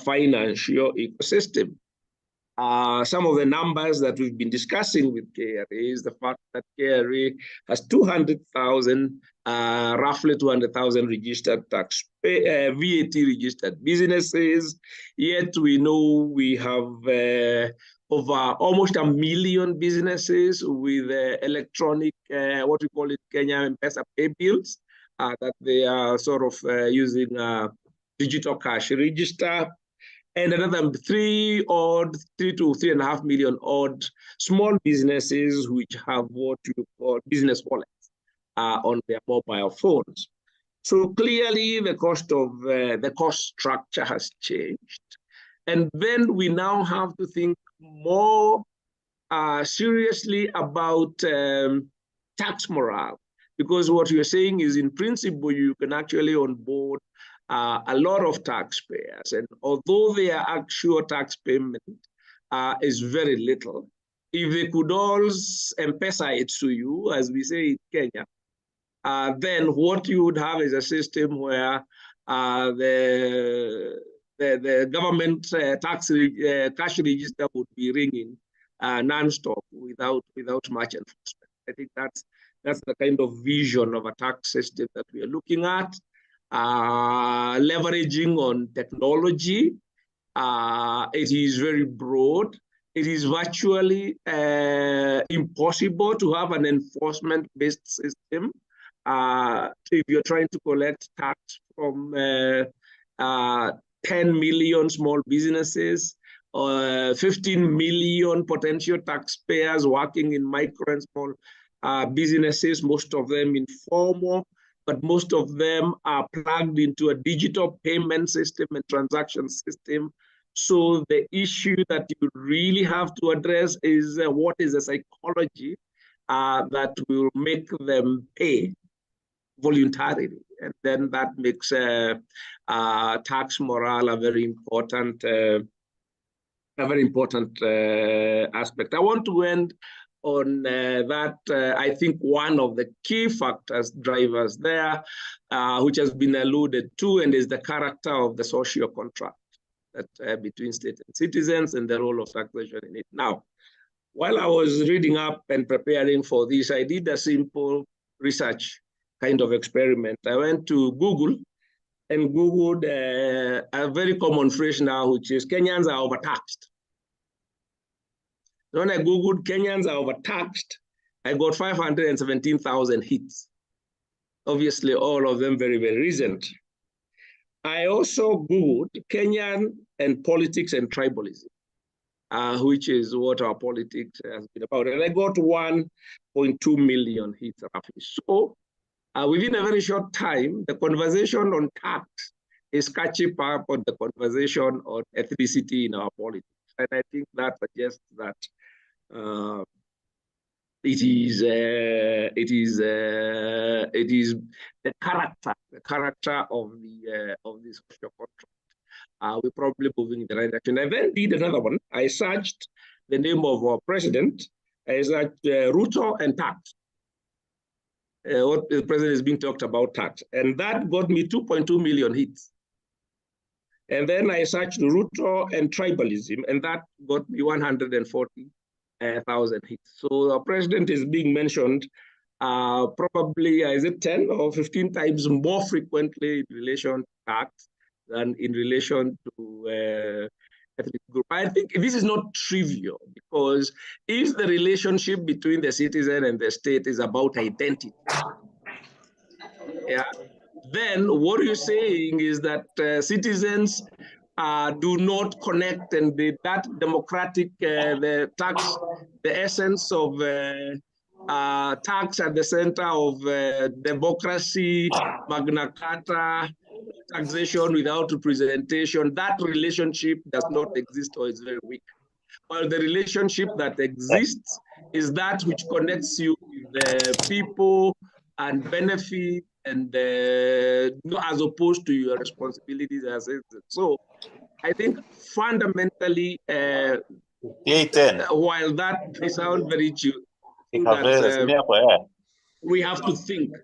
financial ecosystem. Some of the numbers that we've been discussing with KRA is the fact that KRA has 200,000, roughly 200,000 registered VAT registered businesses. Yet we know we have over almost 1 million businesses with electronic, what we call it, Kenya M-Pesa pay bills, that they are sort of using digital cash register, and another 3 to 3.5 million odd small businesses which have what you call business wallets on their mobile phones. So clearly the cost structure has changed. And then we now have to think more seriously about tax morale, because what you're saying is, in principle, you can actually onboard a lot of taxpayers, and although their actual tax payment is very little, if they could all M-Pesa it to you, as we say in Kenya, then what you would have is a system where the government tax cash register would be ringing non-stop without much enforcement. I think that's the kind of vision of a tax system that we are looking at, leveraging on technology. It is very broad. It is virtually impossible to have an enforcement-based system if you're trying to collect tax from 10 million small businesses, 15 million potential taxpayers working in micro and small businesses, most of them informal, but most of them are plugged into a digital payment system and transaction system. So the issue that you really have to address is what is the psychology that will make them pay voluntarily, and then that makes tax morale a very important aspect. I want to end on that. I think one of the key factors, drivers there, which has been alluded to, and is the character of the social contract that between state and citizens, and the role of taxation in it. Now, while I was reading up and preparing for this, I did a simple research kind of experiment. I went to Google and Googled a very common phrase now, which is Kenyans are overtaxed. When I Googled Kenyans are overtaxed, I got 517,000 hits. Obviously, all of them very, very recent. I also Googled Kenyan and politics and tribalism, which is what our politics has been about. And I got 1.2 million hits roughly. So within a very short time, the conversation on tax is catching up on the conversation on ethnicity in our politics. And I think that suggests that it is the character of the social contract. We're probably moving in the right direction. I then did another one. I searched the name of our president. I searched Ruto and tax. What the president is being talked about tax, and that got me 2.2 million hits. And then I searched Ruto and tribalism, and that got me 140,000 hits. So the president is being mentioned probably, is it 10 or 15 times more frequently in relation to tax than in relation to ethnic group. I think this is not trivial, because if the relationship between the citizen and the state is about identity, yeah, then what you're saying is that citizens do not connect, and that democratic, the essence of tax at the center of democracy, Magna Carta, taxation without representation, that relationship does not exist, or is very weak. Well, the relationship that exists is that which connects you with the people and benefit, and as opposed to your responsibilities as citizens. So I think fundamentally, while that may sound very true, I think that we have to think.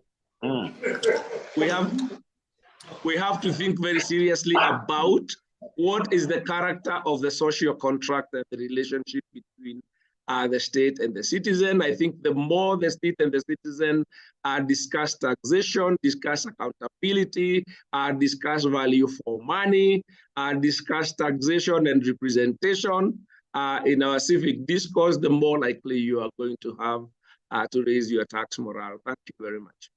We have to think very seriously about what is the character of the social contract and the relationship between the state and the citizen. I think the more the state and the citizen discuss taxation, discuss accountability, discuss value for money, discuss taxation and representation, in our civic discourse, the more likely you are going to have to raise your tax morale. Thank you very much.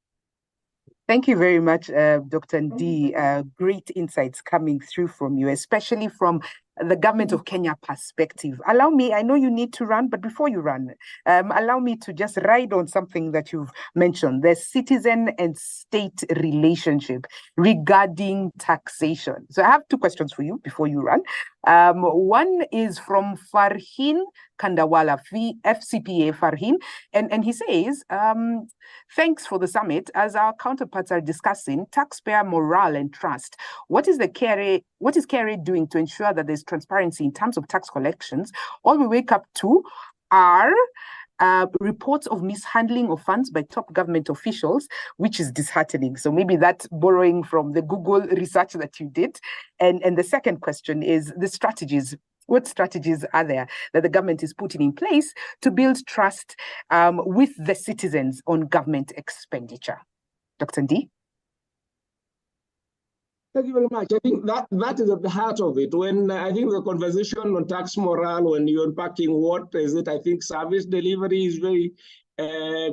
Thank you very much, Dr. Ndii. Great insights coming through from you, especially from the government of Kenya perspective. Allow me, I know you need to run, but before you run, allow me to just ride on something that you've mentioned, the citizen and state relationship regarding taxation. So I have two questions for you before you run. One is from Farhin Kandawala, FCPA Farhin, and he says, thanks for the summit. As our counterparts are discussing taxpayer morale and trust, what is KRA doing to ensure that there's transparency in terms of tax collections? All we wake up to are reports of mishandling of funds by top government officials, which is disheartening. So maybe that's borrowing from the Google research that you did. And the second question is the strategies. What strategies are there that the government is putting in place to build trust with the citizens on government expenditure? Dr. Ndii? Thank you very much. I think that is at the heart of it. When I think the conversation on tax morale, when you're unpacking what is it, I think service delivery is very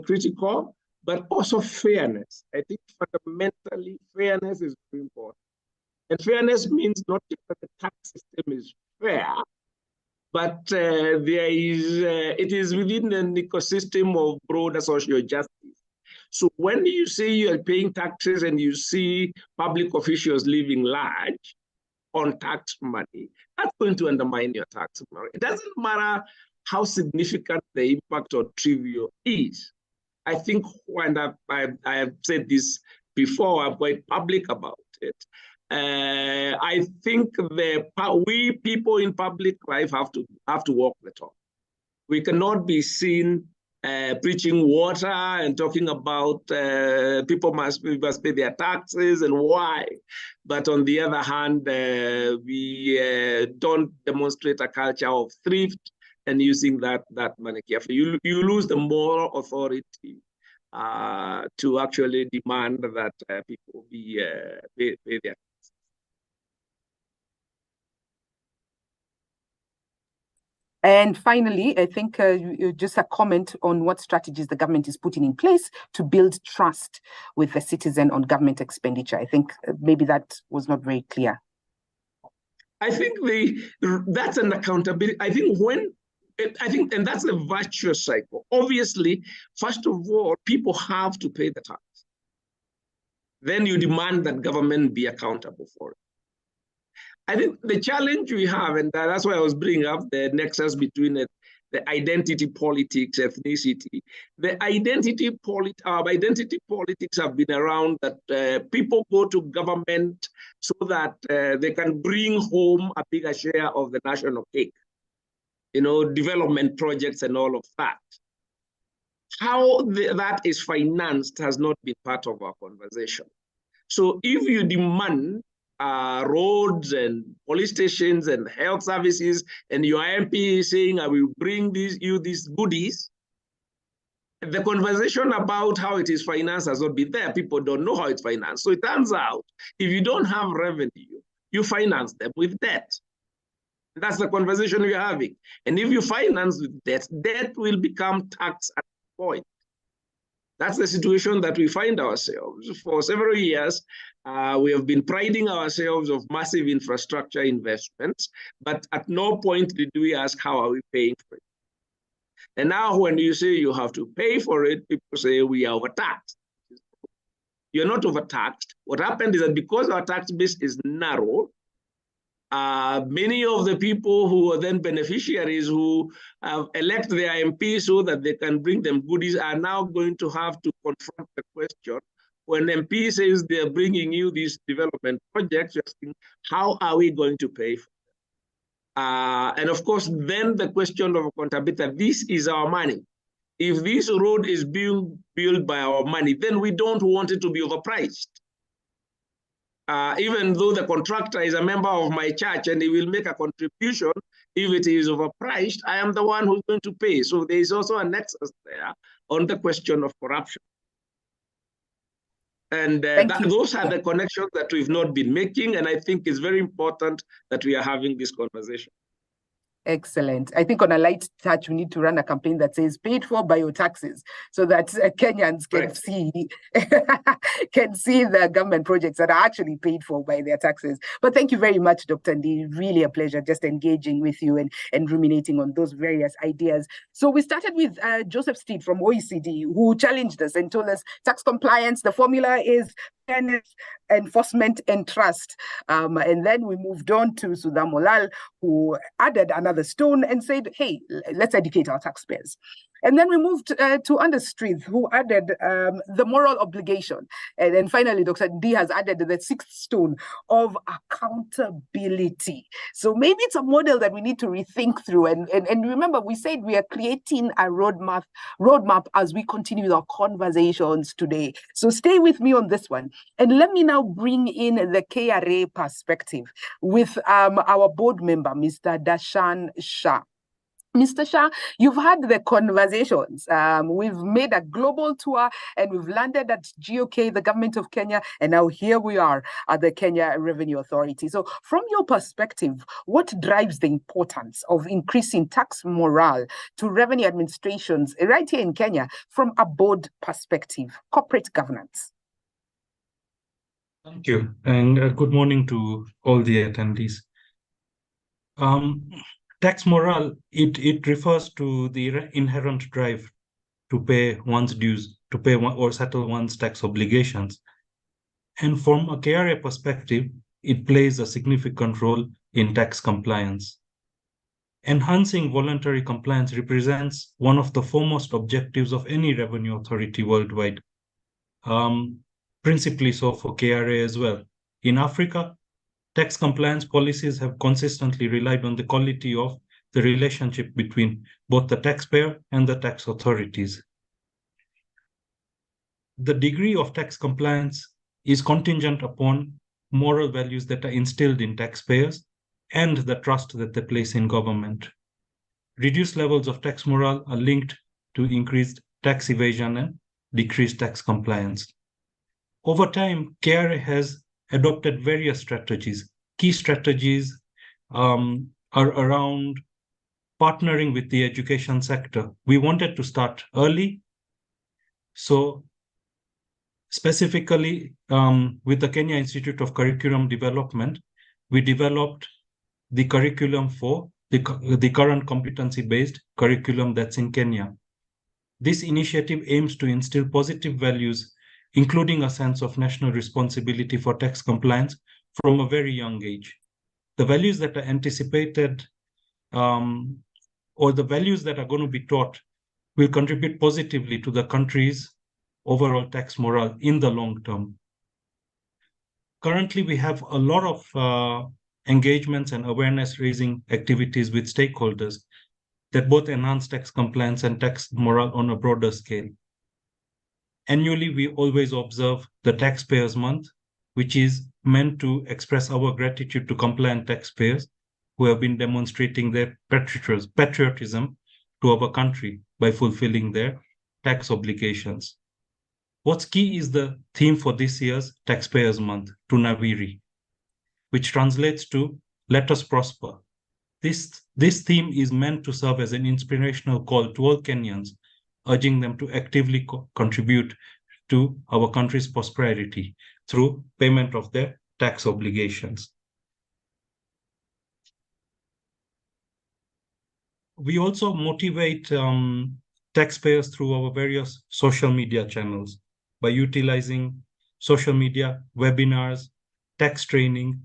critical, but also fairness. I think fundamentally fairness is very important. And fairness means not just that the tax system is fair, but it is within an ecosystem of broader social justice. So when you say you are paying taxes and you see public officials living large on tax money, that's going to undermine your tax money. It doesn't matter how significant the impact or trivial is. I think when I have said this before, I'm quite public about it. I think we people in public life have to walk the talk. We cannot be seen preaching water and talking about people must pay their taxes and why. But on the other hand, we don't demonstrate a culture of thrift and using that money carefully. You lose the moral authority to actually demand that people pay their taxes. And finally, I think just a comment on what strategies the government is putting in place to build trust with the citizen on government expenditure. I think maybe that was not very clear. I think that's an accountability. I think, and that's a virtuous cycle. Obviously, first of all, people have to pay the tax. Then you demand that government be accountable for it. I think the challenge we have, and that's why I was bringing up the nexus between the identity politics, ethnicity. The identity politics have been around that people go to government so that they can bring home a bigger share of the national cake, development projects and all of that. How that is financed has not been part of our conversation. So if you demand roads and police stations and health services, and your MP is saying, I will bring you these goodies, the conversation about how it is financed has not been there. People don't know how it's financed. So it turns out, if you don't have revenue, you finance them with debt. That's the conversation we're having. And if you finance with debt, debt will become tax at the point. That's the situation that we find ourselves. For several years, we have been priding ourselves of massive infrastructure investments, but at no point did we ask, how are we paying for it? And now when you say you have to pay for it, people say we are overtaxed. You're not overtaxed. What happened is that because our tax base is narrow, many of the people who are then beneficiaries who elect their MP so that they can bring them goodies are now going to have to confront the question. When MP says they're bringing you these development projects, you're asking, how are we going to pay for them? And of course, then the question of accountability, this is our money. If this road is being built by our money, then we don't want it to be overpriced. Even though the contractor is a member of my church and he will make a contribution, if it is overpriced, I am the one who's going to pay. So there is also a nexus there on the question of corruption. And those are the connections that we've not been making. And I think it's very important that we are having this conversation. Excellent. I think on a light touch, we need to run a campaign that says "paid for by your taxes," so that Kenyans can see can see the government projects that are actually paid for by their taxes. But thank you very much, Dr. Ndi. Really a pleasure just engaging with you and ruminating on those various ideas. So we started with Joseph Steed from OECD, who challenged us and told us tax compliance, the formula is fairness, enforcement, and trust. And then we moved on to Sudha Molal, who added another stone and said, hey, let's educate our taxpayers. And then we moved to Anders Street, who added the moral obligation. And then finally, Dr. D has added the sixth stone of accountability. So maybe it's a model that we need to rethink through. And remember, we said we are creating a roadmap as we continue with our conversations today. So stay with me on this one. And let me now bring in the KRA perspective with our board member, Mr. Dashan Shah. Mr. Shah, you've had the conversations. We've made a global tour and we've landed at GOK, the government of Kenya, and now here we are at the Kenya Revenue Authority. So from your perspective, what drives the importance of increasing tax morale to revenue administrations right here in Kenya from a board perspective, corporate governance? Thank you, and good morning to all the attendees. Tax morale, it refers to the inherent drive to pay one's dues, to pay or settle one's tax obligations. And from a KRA perspective, it plays a significant role in tax compliance. Enhancing voluntary compliance represents one of the foremost objectives of any revenue authority worldwide, principally so for KRA as well. In Africa, tax compliance policies have consistently relied on the quality of the relationship between both the taxpayer and the tax authorities. The degree of tax compliance is contingent upon moral values that are instilled in taxpayers and the trust that they place in government. Reduced levels of tax morale are linked to increased tax evasion and decreased tax compliance. Over time, KRA has adopted various strategies. Key strategies are around partnering with the education sector. We wanted to start early. So specifically with the Kenya Institute of Curriculum Development, we developed the curriculum for the current competency-based curriculum that's in Kenya. This initiative aims to instill positive values, including a sense of national responsibility for tax compliance from a very young age. The values that are anticipated or the values that are going to be taught will contribute positively to the country's overall tax morale in the long term. Currently, we have a lot of engagements and awareness raising activities with stakeholders that both enhance tax compliance and tax morale on a broader scale. Annually, we always observe the Taxpayers Month, which is meant to express our gratitude to compliant taxpayers who have been demonstrating their patriotism to our country by fulfilling their tax obligations. What's key is the theme for this year's Taxpayers Month, Tunawiri, which translates to Let Us Prosper. This theme is meant to serve as an inspirational call to all Kenyans, urging them to actively contribute to our country's prosperity through payment of their tax obligations. We also motivate taxpayers through our various social media channels by utilizing social media, webinars, tax training,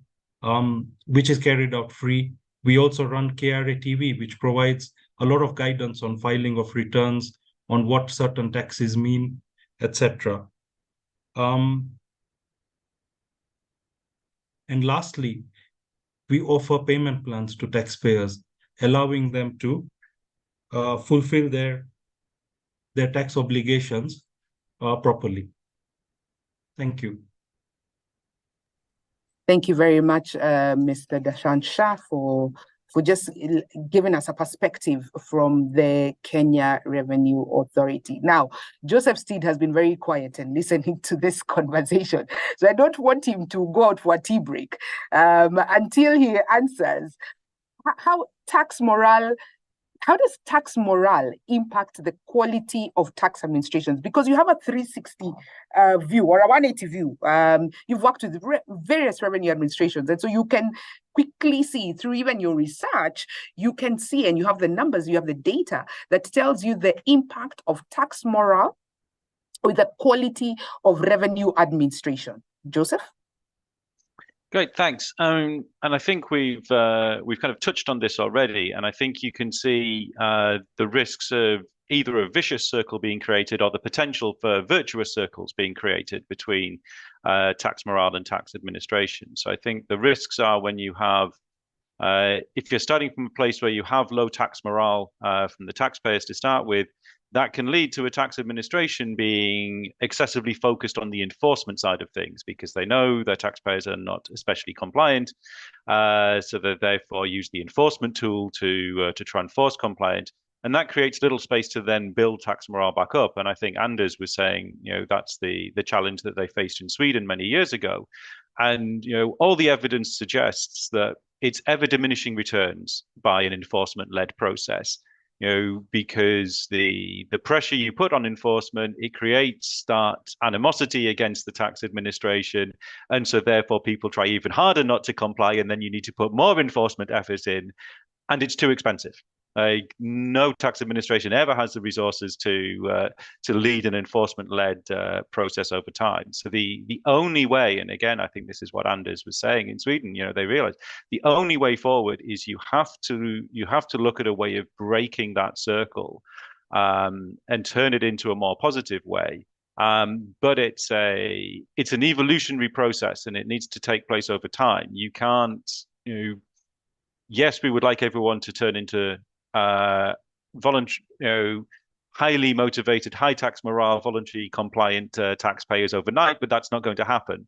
which is carried out free. We also run KRA TV, which provides a lot of guidance on filing of returns, on what certain taxes mean, etc. And lastly, we offer payment plans to taxpayers, allowing them to fulfill their tax obligations properly. Thank you. Thank you very much, Mr. Dashan Shah, for just giving us a perspective from the Kenya Revenue Authority. Now, Joseph Steed has been very quiet and listening to this conversation, so I don't want him to go out for a tea break until he answers. how tax morale how does tax morale impact the quality of tax administrations? Because you have a 360 view or a 180 view. You've worked with various revenue administrations, and so you can quickly see through even your research, you can see, and you have the numbers, you have the data that tells you the impact of tax morale with the quality of revenue administration. Joseph? Great, thanks. And I think we've kind of touched on this already, and I think you can see the risks of either a vicious circle being created or the potential for virtuous circles being created between tax morale and tax administration. So I think the risks are when you have, if you're starting from a place where you have low tax morale from the taxpayers to start with, that can lead to a tax administration being excessively focused on the enforcement side of things because they know their taxpayers are not especially compliant, so they therefore use the enforcement tool to try and force compliant, and that creates little space to then build tax morale back up. And I think Anders was saying, that's the challenge that they faced in Sweden many years ago, and all the evidence suggests that it's ever diminishing returns by an enforcement-led process. Because the pressure you put on enforcement, it creates that animosity against the tax administration. And so therefore people try even harder not to comply, and then you need to put more enforcement efforts in, and it's too expensive. Like no tax administration ever has the resources to lead an enforcement-led process over time. So the only way, and again, I think this is what Anders was saying in Sweden, they realized the only way forward is you have to look at a way of breaking that circle and turn it into a more positive way. But it's an evolutionary process, and it needs to take place over time. You can't, yes, we would like everyone to turn into voluntary, highly motivated, high tax morale, voluntary compliant taxpayers overnight, but that's not going to happen.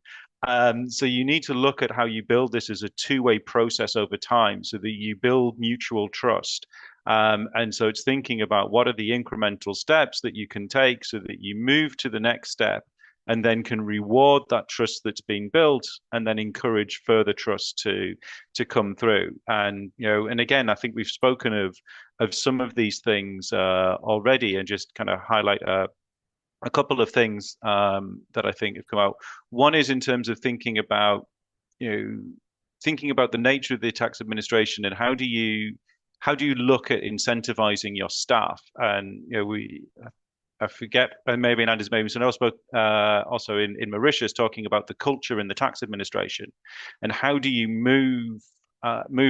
So you need to look at how you build this as a two-way process over time so that you build mutual trust. And so it's thinking about what are the incremental steps that you can take so that you move to the next step and then can reward that trust that's been built and then encourage further trust to come through. And and again, I think we've spoken of some of these things already, and just kind of highlight a couple of things that I think have come out. One is in terms of thinking about the nature of the tax administration and how do you look at incentivizing your staff. And I forget, and maybe Anders maybe someone else spoke also in Mauritius, talking about the culture in the tax administration and how do you move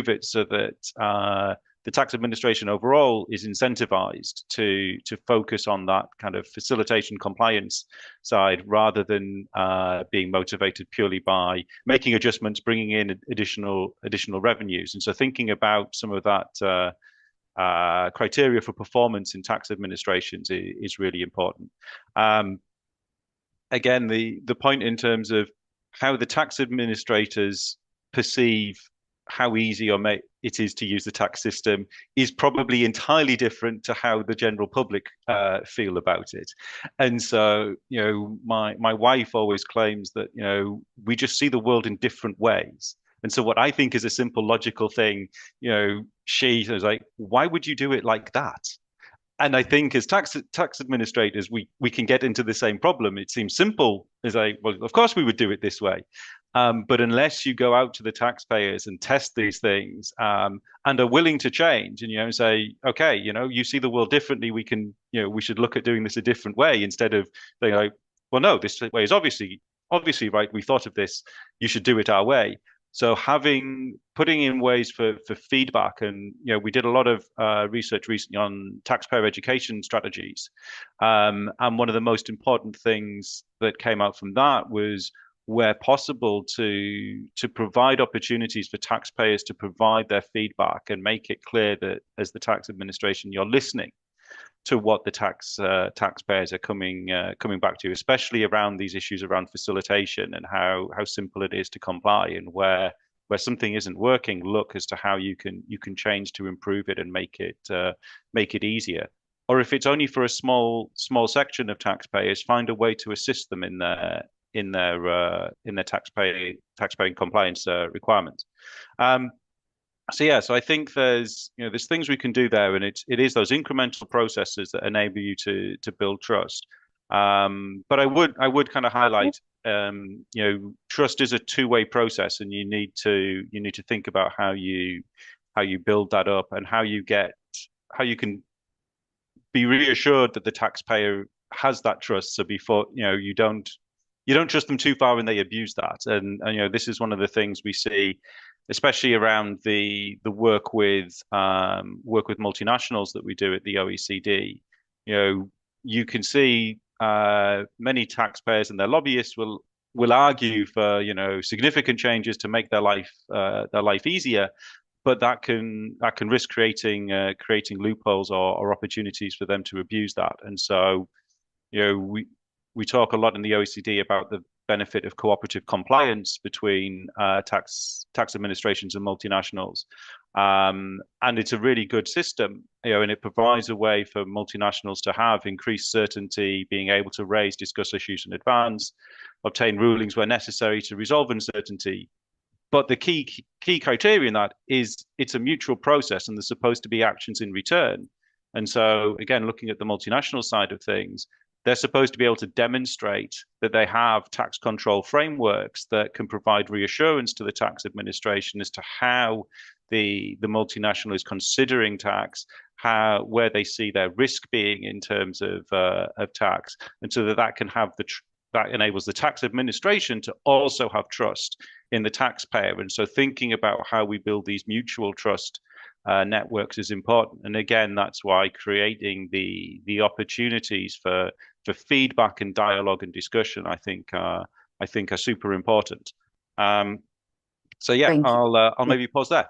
it so that the tax administration overall is incentivized to focus on that kind of facilitation compliance side rather than being motivated purely by making adjustments, bringing in additional revenues. And so thinking about some of that criteria for performance in tax administrations is really important. Again, the point in terms of how the tax administrators perceive how easy it is to use the tax system is probably entirely different to how the general public feel about it. And so, my wife always claims that, we just see the world in different ways. And so what I think is a simple logical thing, she was like, why would you do it like that? And I think as tax administrators, we can get into the same problem. It seems simple. It's like, well, of course we would do it this way. But unless you go out to the taxpayers and test these things and are willing to change and, say, okay, you see the world differently. We can, we should look at doing this a different way instead of saying, like, well, no, this way is obviously right. We thought of this. You should do it our way. So putting in ways for feedback, and we did a lot of research recently on taxpayer education strategies, and one of the most important things that came out from that was, where possible, to provide opportunities for taxpayers to provide their feedback and make it clear that as the tax administration, you're listening to what the taxpayers are coming back to, especially around these issues around facilitation and how simple it is to comply, and where something isn't working, look as to how you can change to improve it and make it easier. Or if it's only for a small section of taxpayers, find a way to assist them in their taxpaying compliance requirements. So I think there's things we can do there, and it is those incremental processes that enable you to build trust. But I would kind of highlight, trust is a two-way process, and you need to think about how you build that up, and how you can be reassured that the taxpayer has that trust. So before you don't trust them too far and they abuse that. And this is one of the things we see, especially around the work with multinationals that we do at the OECD. You can see many taxpayers and their lobbyists will argue for significant changes to make their life easier, but that can risk creating loopholes or opportunities for them to abuse that. And so we talk a lot in the OECD about the benefit of cooperative compliance between tax administrations and multinationals, and it's a really good system, and it provides a way for multinationals to have increased certainty, being able to discuss issues in advance, obtain rulings where necessary to resolve uncertainty. But the key criteria in that is it's a mutual process, and there's supposed to be actions in return. And so, again, looking at the multinational side of things, they're supposed to be able to demonstrate that they have tax control frameworks that can provide reassurance to the tax administration as to how the multinational is considering tax, where they see their risk being in terms of tax, and so that can have that enables the tax administration to also have trust in the taxpayer. And so thinking about how we build these mutual trust networks is important. And again, that's why creating the opportunities for feedback and dialogue and discussion, I think are super important. So yeah, I'll maybe pause there.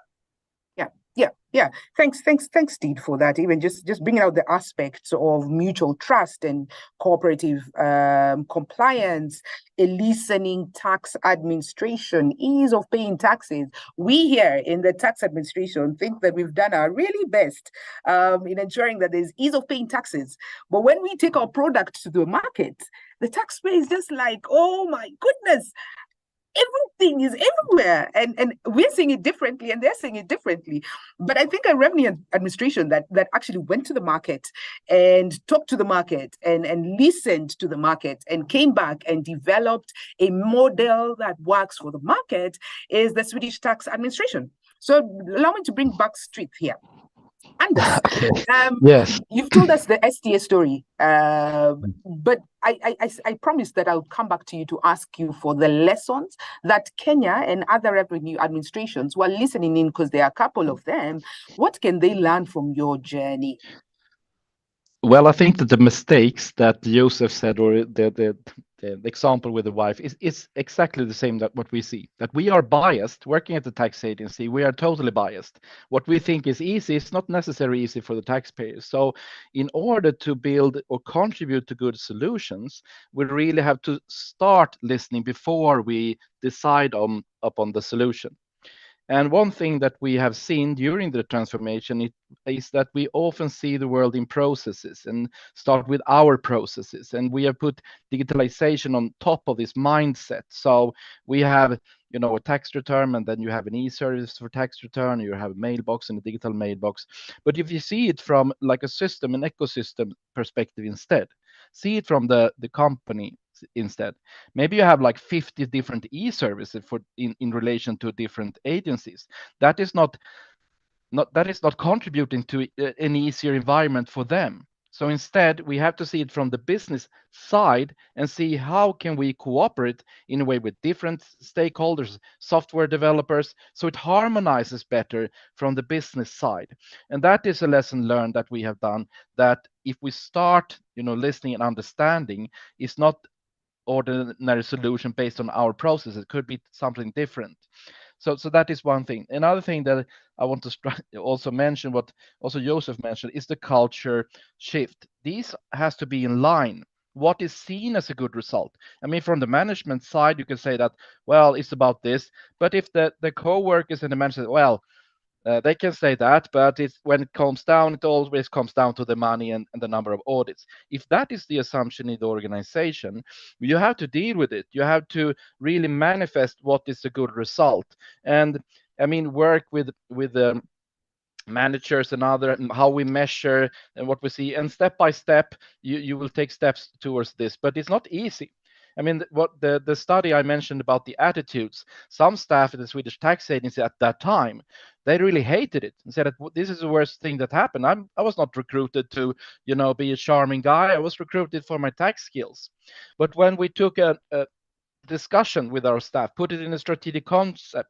Yeah. Thanks, Steve, for that. Even just bringing out the aspects of mutual trust and cooperative compliance, a listening tax administration, ease of paying taxes. We here in the tax administration think that we've done our really best in ensuring that there's ease of paying taxes. But when we take our product to the market, the taxpayer is just like, oh my goodness, everything is everywhere, and we're seeing it differently and they're seeing it differently. But I think a revenue administration that actually went to the market and talked to the market and listened to the market and came back and developed a model that works for the market is the Swedish tax administration. So allow me to bring back Street here. Anders, yes, you've told us the STA story, but I promised that I would come back to you to ask you for the lessons that Kenya and other revenue administrations who are listening in, because there are a couple of them. What can they learn from your journey? Well, I think that the mistakes that Joseph said, or the example with the wife, is exactly the same that what we see. That we are biased working at the tax agency. We are totally biased. What we think is easy is not necessarily easy for the taxpayers. So, in order to build or contribute to good solutions, we really have to start listening before we decide upon the solution. And one thing that we have seen during the transformation is that we often see the world in processes and start with our processes. And we have put digitalization on top of this mindset. So we have, a tax return, and then you have an e-service for tax return, you have a mailbox and a digital mailbox. But if you see it from like a system, an ecosystem perspective instead, see it from the company instead. Maybe you have like 50 different e-services in relation to different agencies. That is not contributing to an easier environment for them. So instead, we have to see it from the business side and see how can we cooperate in a way with different stakeholders, software developers, so it harmonizes better from the business side. And that is a lesson learned that we have done, that if we start, listening and understanding, is not ordinary solution based on our process. It could be something different. So that is one thing. Another thing that I want to also mention, what also Joseph mentioned, is the culture shift. These has to be in line. What is seen as a good result? I mean, from the management side, you can say that, well, it's about this. But if the co-workers and the management, well, they can say that, but when it comes down, it always comes down to the money and the number of audits. If that is the assumption in the organization, you have to deal with it. You have to really manifest what is a good result. And I mean, work with managers and other, and how we measure and what we see, and step by step you will take steps towards this, but it's not easy. I mean, what the study I mentioned about the attitudes, some staff at the Swedish tax agency at that time, they really hated it and said that this is the worst thing that happened. I was not recruited to, you know, be a charming guy. I was recruited for my tax skills. But when we took a discussion with our staff, put it in a strategic concept.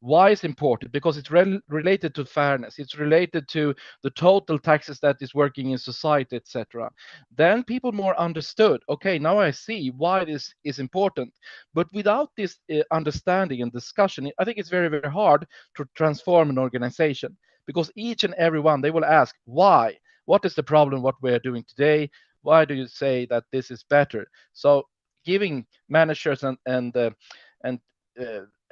Why is important? Because it's related to fairness. It's related to the total taxes that is working in society, etc. Then people more understood. Okay, now I see why this is important. But without this understanding and discussion, I think it's very, very hard to transform an organization, because each and every one, they will ask why. What is the problem? What we are doing today? Why do you say that this is better? So giving managers and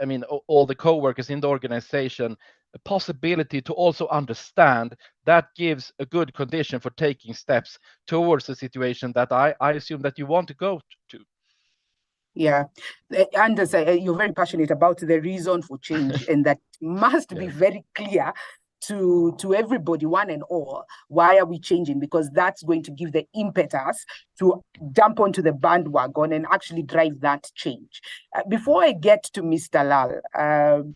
I mean all the co-workers in the organization a possibility to also understand, that gives a good condition for taking steps towards a situation that I assume that you want to go to. Yeah, Anders, you're very passionate about the reason for change, and that must be very clear to everybody, one and all. Why are we changing? Because that's going to give the impetus to jump onto the bandwagon and actually drive that change. Before I get to Mr. Lal,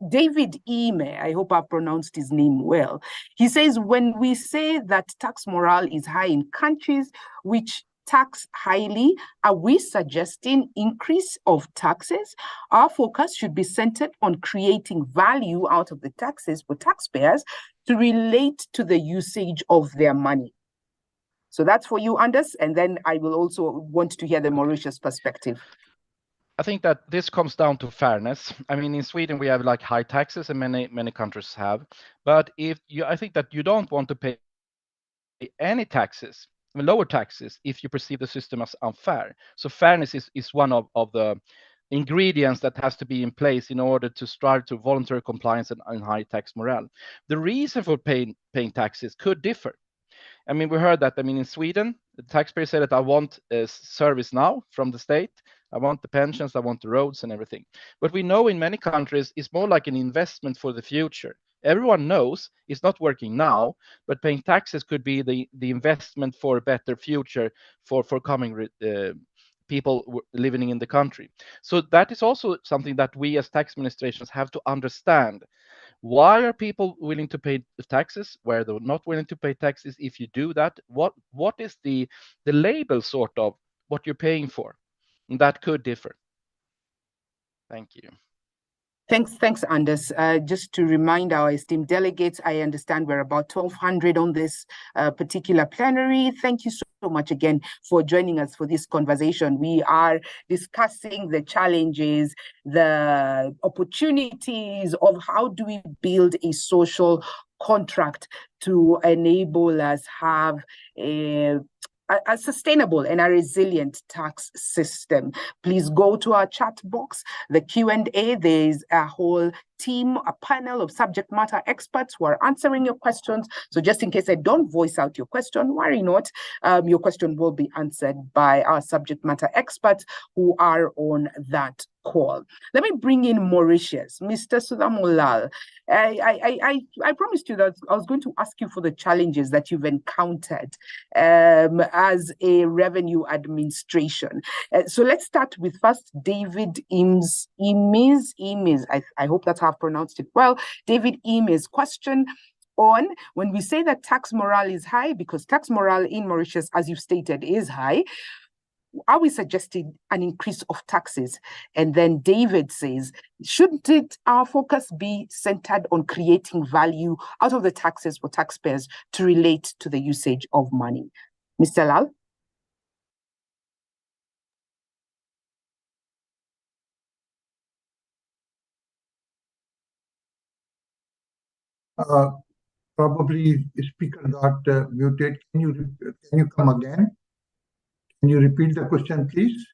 David Ime, I hope I pronounced his name well, he says, when we say that tax morale is high in countries which tax highly, are we suggesting increase of taxes? Our focus should be centered on creating value out of the taxes for taxpayers to relate to the usage of their money. So that's for you, Anders, and then I will also want to hear the Mauritius perspective. I think that this comes down to fairness. I mean, in Sweden we have like high taxes, and many countries have. But I think that you don't want to pay any taxes, lower taxes, if you perceive the system as unfair. So fairness is one of the ingredients that has to be in place in order to strive to voluntary compliance and high tax morale. The reason for paying taxes could differ. I mean, we heard that. I mean, in Sweden, the taxpayer said that I want a service now from the state. I want the pensions, I want the roads and everything. But we know in many countries, it's more like an investment for the future. Everyone knows it's not working now, but paying taxes could be the investment for a better future for coming people living in the country. So that is also something that we as tax administrations have to understand. Why are people willing to pay taxes? Where they're not willing to pay taxes? If you do that, what is the label sort of what you're paying for? And that could differ. Thank you. Thanks, Anders. Just to remind our esteemed delegates, I understand we're about 1,200 on this particular plenary. Thank you so much again for joining us for this conversation. We are discussing the challenges, the opportunities of how do we build a social contract to enable us have a sustainable and a resilient tax system. Please go to our chat box, the Q&A. There's a whole team, a panel of subject matter experts who are answering your questions. So just in case I don't voice out your question, worry not. Your question will be answered by our subject matter experts who are on that call. Let me bring in Mauritius, Mr. Sudhamulal. I promised you that I was going to ask you for the challenges that you've encountered as a revenue administration. So let's start with first David Eames. I hope that's how I've pronounced it well. David Eames' question on when we say that tax morale is high, because tax morale in Mauritius, as you've stated, is high. Are we suggesting an increase of taxes? And then David says, shouldn't our focus be centered on creating value out of the taxes for taxpayers to relate to the usage of money? Mr. Lal? Probably the speaker got muted. Can you come again? Can you repeat the question, please?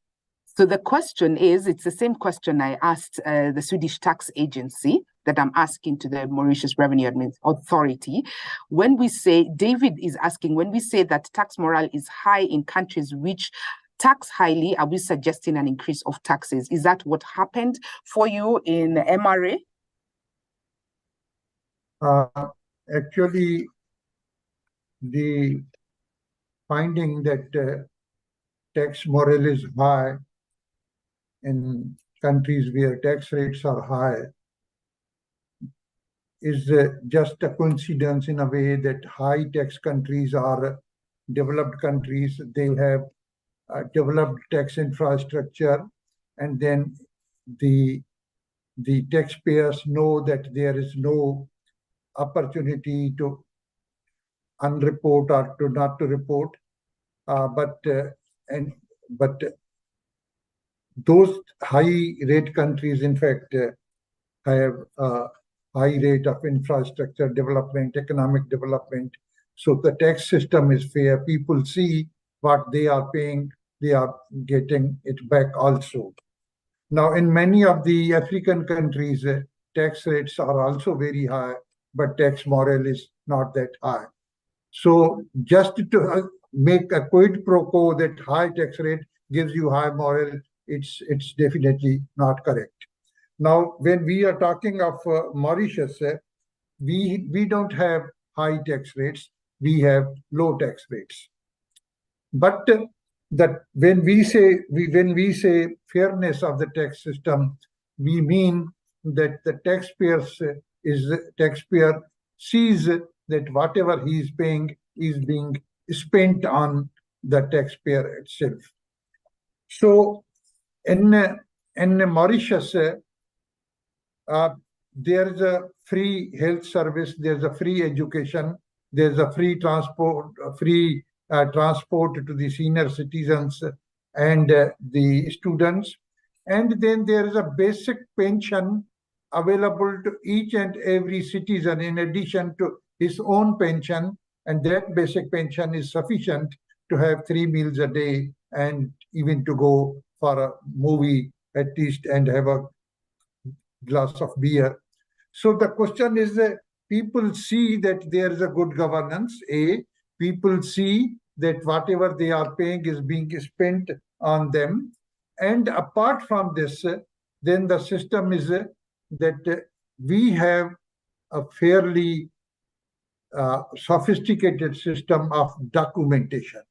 So the question is, it's the same question I asked the Swedish tax agency that I'm asking to the Mauritius Revenue Authority. When we say, David is asking, when we say that tax morale is high in countries which tax highly, are we suggesting an increase of taxes? Is that what happened for you in MRA? Actually, the finding that tax morale is high in countries where tax rates are high is just a coincidence in a way that high tax countries are developed countries. They have developed tax infrastructure, and then the taxpayers know that there is no opportunity to unreport or to not to report, but those high rate countries, in fact, have a high rate of infrastructure development, economic development. So the tax system is fair. People see what they are paying, they are getting it back also. Now, in many of the African countries, tax rates are also very high, but tax morale is not that high. So just to make a quid pro quo that high tax rate gives you high morale, it's definitely not correct. Now, when we are talking of Mauritius, we don't have high tax rates, we have low tax rates. But that when we say fairness of the tax system, we mean that the taxpayer sees that whatever he is paying is being spent on the taxpayer itself. So in Mauritius, there is a free health service, there's a free education, there's a free transport to the senior citizens and the students. And then there is a basic pension available to each and every citizen in addition to his own pension. And that basic pension is sufficient to have 3 meals a day and even to go for a movie at least and have a glass of beer. So the question is that people see that there is a good governance, A. People see that whatever they are paying is being spent on them. And apart from this, then the system is that we have a fairly sophisticated system of documentation.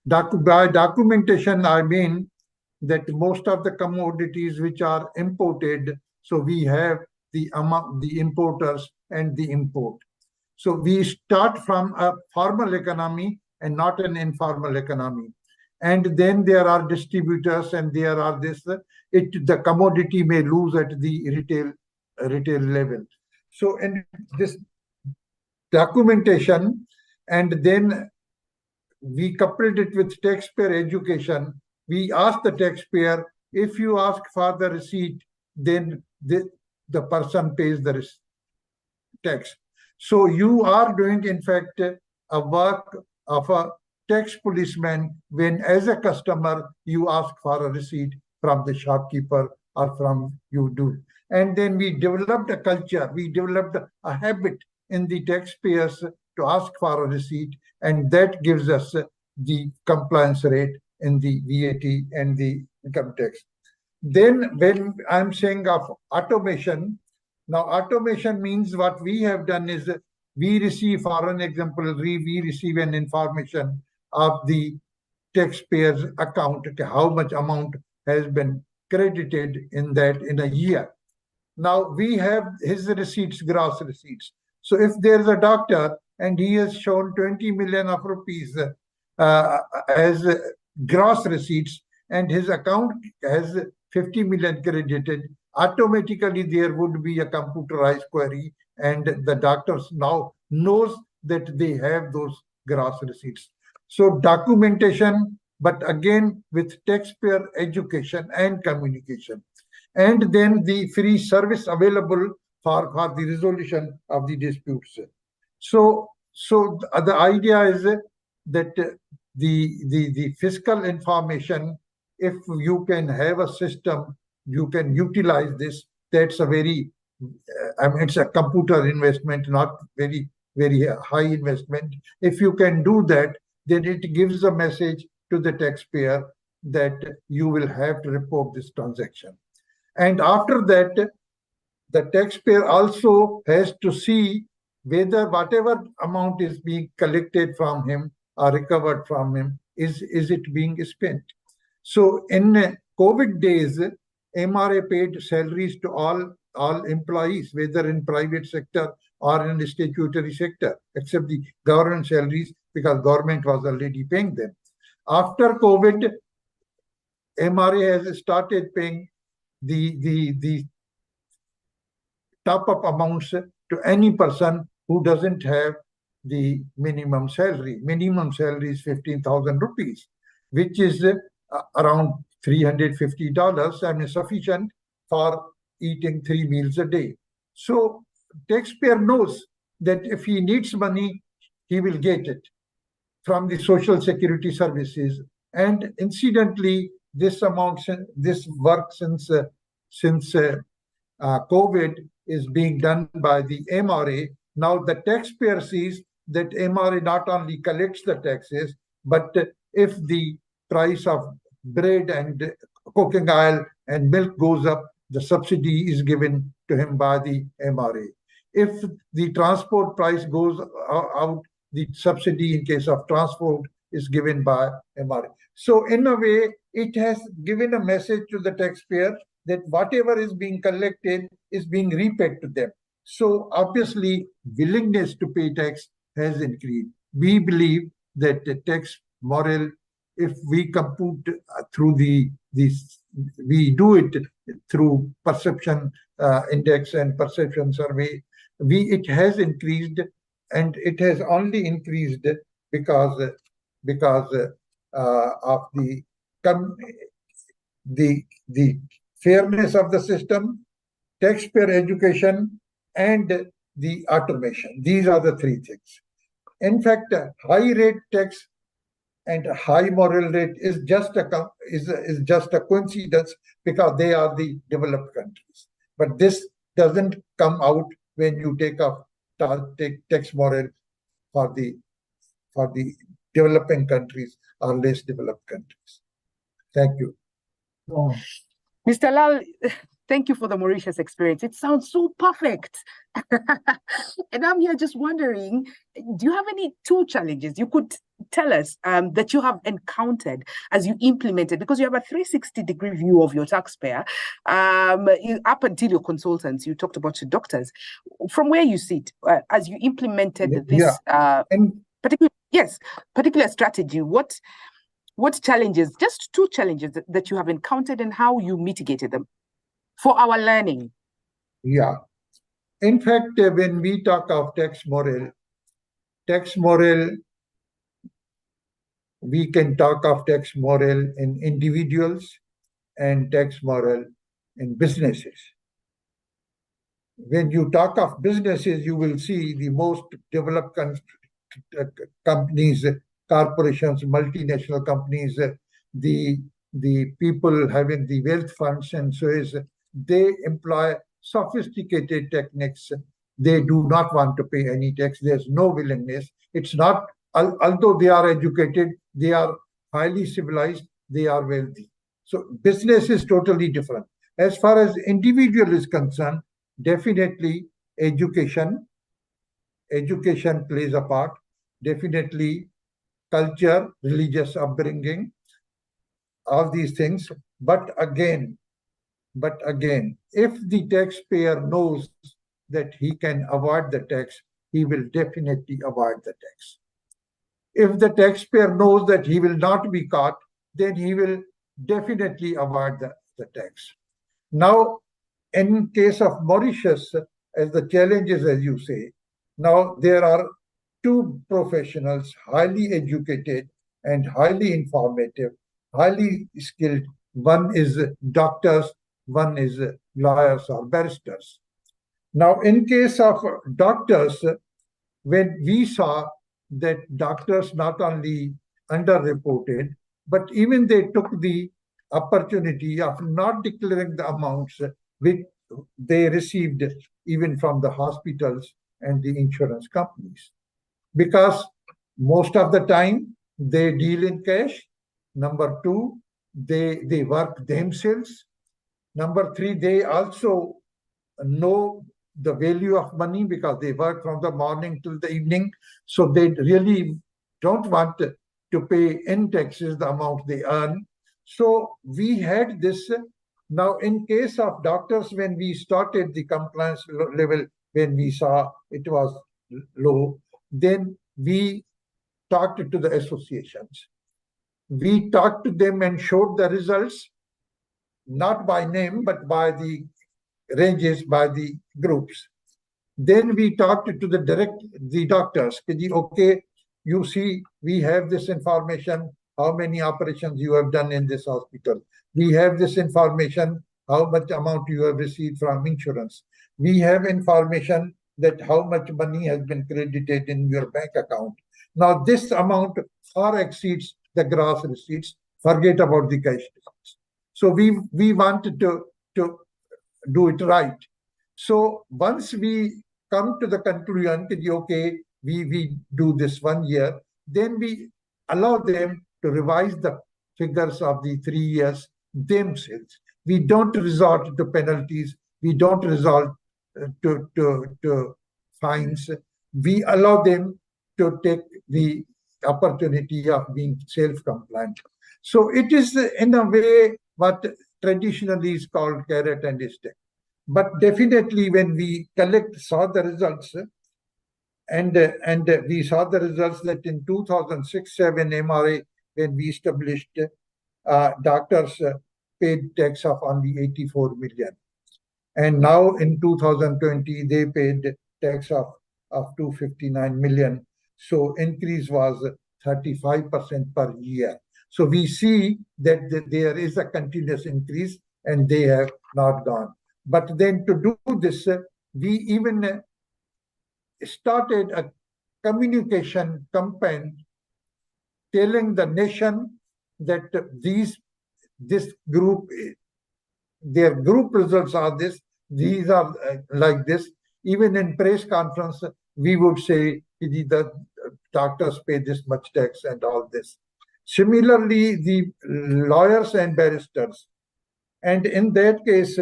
By documentation, I mean that most of the commodities which are imported, so we have the importers and the import. So we start from a formal economy and not an informal economy. And then there are distributors and there are the commodity may lose at the retail level. So in this documentation, and then we coupled it with taxpayer education. We ask the taxpayer, if you ask for the receipt, then the person pays the tax. So you are doing, in fact, a work of a tax policeman when, as a customer, you ask for a receipt from the shopkeeper or from you do. And then we developed a culture, we developed a habit in the taxpayers to ask for a receipt, and that gives us the compliance rate in the VAT and the income tax. Then when I'm saying of automation, now automation means what we have done is we receive, for an example, we receive an information of the taxpayer's account, okay, how much amount has been credited in that in a year. Now we have his receipts, gross receipts. So if there's a doctor and he has shown 20 million of rupees as gross receipts and his account has 50 million credited, automatically there would be a computerized query and the doctors now knows that they have those gross receipts. So documentation, but again with taxpayer education and communication. And then the free service available for the resolution of the disputes. So the idea is that the fiscal information, if you can have a system, you can utilize this. That's a very, it's a computer investment, not very high investment. If you can do that, then it gives a message to the taxpayer that you will have to report this transaction. And after that, the taxpayer also has to see whether whatever amount is being collected from him or recovered from him, is it being spent? So in COVID days, MRA paid salaries to all employees, whether in private sector or in the statutory sector, except the government salaries, because government was already paying them. After COVID, MRA has started paying the top-up amounts to any person who doesn't have the minimum salary. Minimum salary is 15,000 rupees, which is around $350. I mean, sufficient for eating 3 meals a day. So taxpayer knows that if he needs money, he will get it from the social security services. And incidentally, this work since COVID is being done by the MRA. Now the taxpayer sees that MRA not only collects the taxes, but if the price of bread and cooking oil and milk goes up, the subsidy is given to him by the MRA. If the transport price goes out, the subsidy in case of transport is given by MRA. So in a way, it has given a message to the taxpayer that whatever is being collected is being repaid to them. So obviously, willingness to pay tax has increased. We believe that the tax moral, if we compute through we do it through perception index and perception survey, it has increased, and it has only increased because of the fairness of the system, taxpayer education, and the automation. These are the three things. In fact, high rate tax and high moral rate is just a coincidence because they are the developed countries. But this doesn't come out when you take tax moral for the developing countries or less developed countries. Thank you. Mr. Lal, thank you for the Mauritius experience. It sounds so perfect. And I'm here just wondering, do you have any two challenges you could tell us that you have encountered as you implemented, because you have a 360-degree view of your taxpayer, up until your consultants, you talked about your doctors, from where you sit as you implemented this particular strategy, what challenges, just two challenges that you have encountered and how you mitigated them for our learning? Yeah. In fact, when we talk of tax moral, we can talk of tax moral in individuals and tax moral in businesses. When you talk of businesses, you will see the most developed companies, corporations, multinational companies, the people having the wealth funds and so is, they employ sophisticated techniques. They do not want to pay any tax. There's no willingness. It's not, although they are educated, they are highly civilized, they are wealthy. So business is totally different. As far as individual is concerned, definitely education plays a part. Definitely culture, religious upbringing, all these things. But again, if the taxpayer knows that he can avoid the tax, he will definitely avoid the tax. If the taxpayer knows that he will not be caught, then he will definitely avoid the tax. Now, in case of Mauritius, as the challenges, as you say, now there are two professionals, highly educated and highly informative, highly skilled. One is doctors, one is lawyers or barristers. Now, in case of doctors, when we saw that doctors not only underreported, but even they took the opportunity of not declaring the amounts which they received even from the hospitals and the insurance companies. Because most of the time they deal in cash. Number two, they work themselves. Number three, they also know the value of money because they work from the morning till the evening. So they really don't want to pay in taxes the amount they earn. So we had this. Now, in case of doctors, when we started the compliance level, when we saw it was low, then we talked to the associations. We talked to them and showed the results, not by name, but by the ranges, by the groups. Then we talked to the doctors. Okay, you see, we have this information, how many operations you have done in this hospital. We have this information, how much amount you have received from insurance. We have information that how much money has been credited in your bank account. Now, this amount far exceeds the gross receipts. Forget about the cash receipts. So we wanted to do it right. So once we come to the conclusion, okay, we do this 1 year, then we allow them to revise the figures of the 3 years themselves. We don't resort to penalties. We don't resort to fines. We allow them to take the opportunity of being self-compliant. So it is in a way what traditionally is called carrot and stick. But definitely when we saw the results, and we saw the results that in 2006-7 MRA, when we established, doctors paid tax of only 84 million. And now in 2020, they paid tax of 259 million. So increase was 35% per year. So we see that there is a continuous increase and they have not gone. But then to do this, we even started a communication campaign telling the nation that this group, their group results are this, these are like this. Even in press conference, we would say the doctors pay this much tax and all this. Similarly, the lawyers and barristers. And in that case,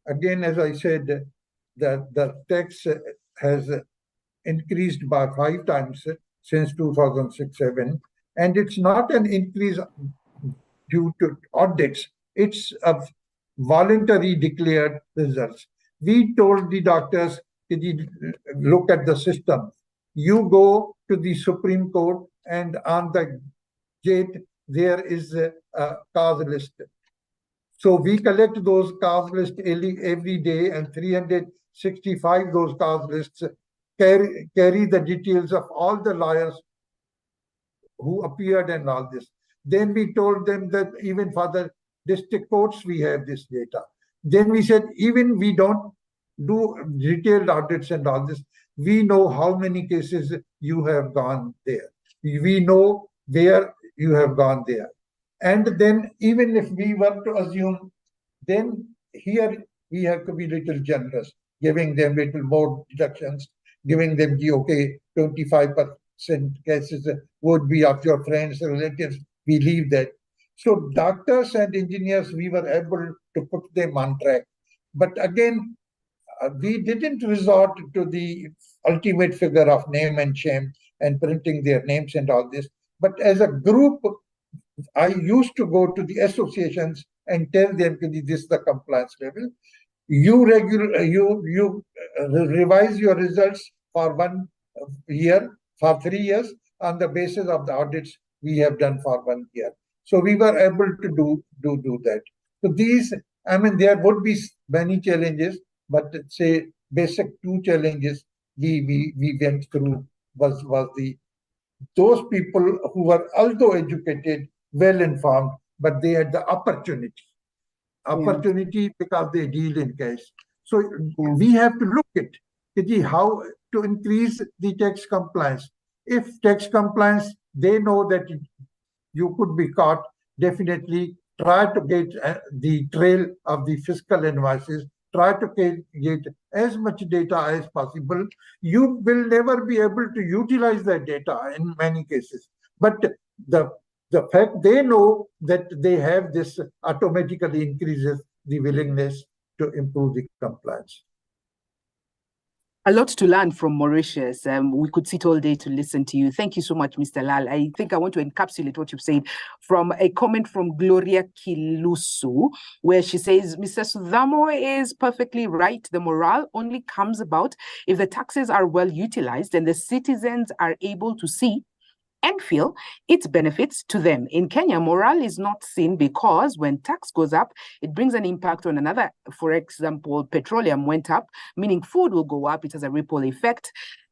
again, as I said, the tax has increased by 5 times since 2006-7. And it's not an increase due to audits. It's a voluntary declared results. We told the doctors, look at the system. You go to the Supreme Court and on the gate, there is a cause list. So we collect those cause lists every day, and 365 those cause lists carry the details of all the lawyers who appeared and all this. Then we told them that even for the district courts, we have this data. Then we said, even we don't do detailed audits and all this, we know how many cases you have gone there. We know where you have gone there. And then even if we were to assume, then here we have to be little generous, giving them little more deductions, giving them the okay, 25% cases would be of your friends, relatives, we leave that. So doctors and engineers, we were able to put them on track. But again, we didn't resort to the ultimate figure of name and shame and printing their names and all this. But as a group, I used to go to the associations and tell them, this is the compliance level. You revise your results for 1 year, for 3 years, on the basis of the audits we have done for 1 year. So we were able to do that. So these, I mean, there would be many challenges, but say basic 2 challenges we went through was those people who were although educated, well informed, but they had the opportunity because they deal in cash. So we have to look at how to increase the tax compliance. If tax compliance, they know that you could be caught, definitely try to get the trail of the fiscal invoices, try to get as much data as possible. You will never be able to utilize that data in many cases. But the fact they know that they have this automatically increases the willingness to improve the compliance. A lot to learn from Mauritius. We could sit all day to listen to you. Thank you so much, Mr. Lal. I think I want to encapsulate what you've said from a comment from Gloria Kilusu, where she says, Mr. Sudhamo is perfectly right. The morale only comes about if the taxes are well utilized and the citizens are able to see and feel its benefits to them. In Kenya, morale is not seen because when tax goes up, it brings an impact on another. For example, petroleum went up, meaning food will go up. It has a ripple effect,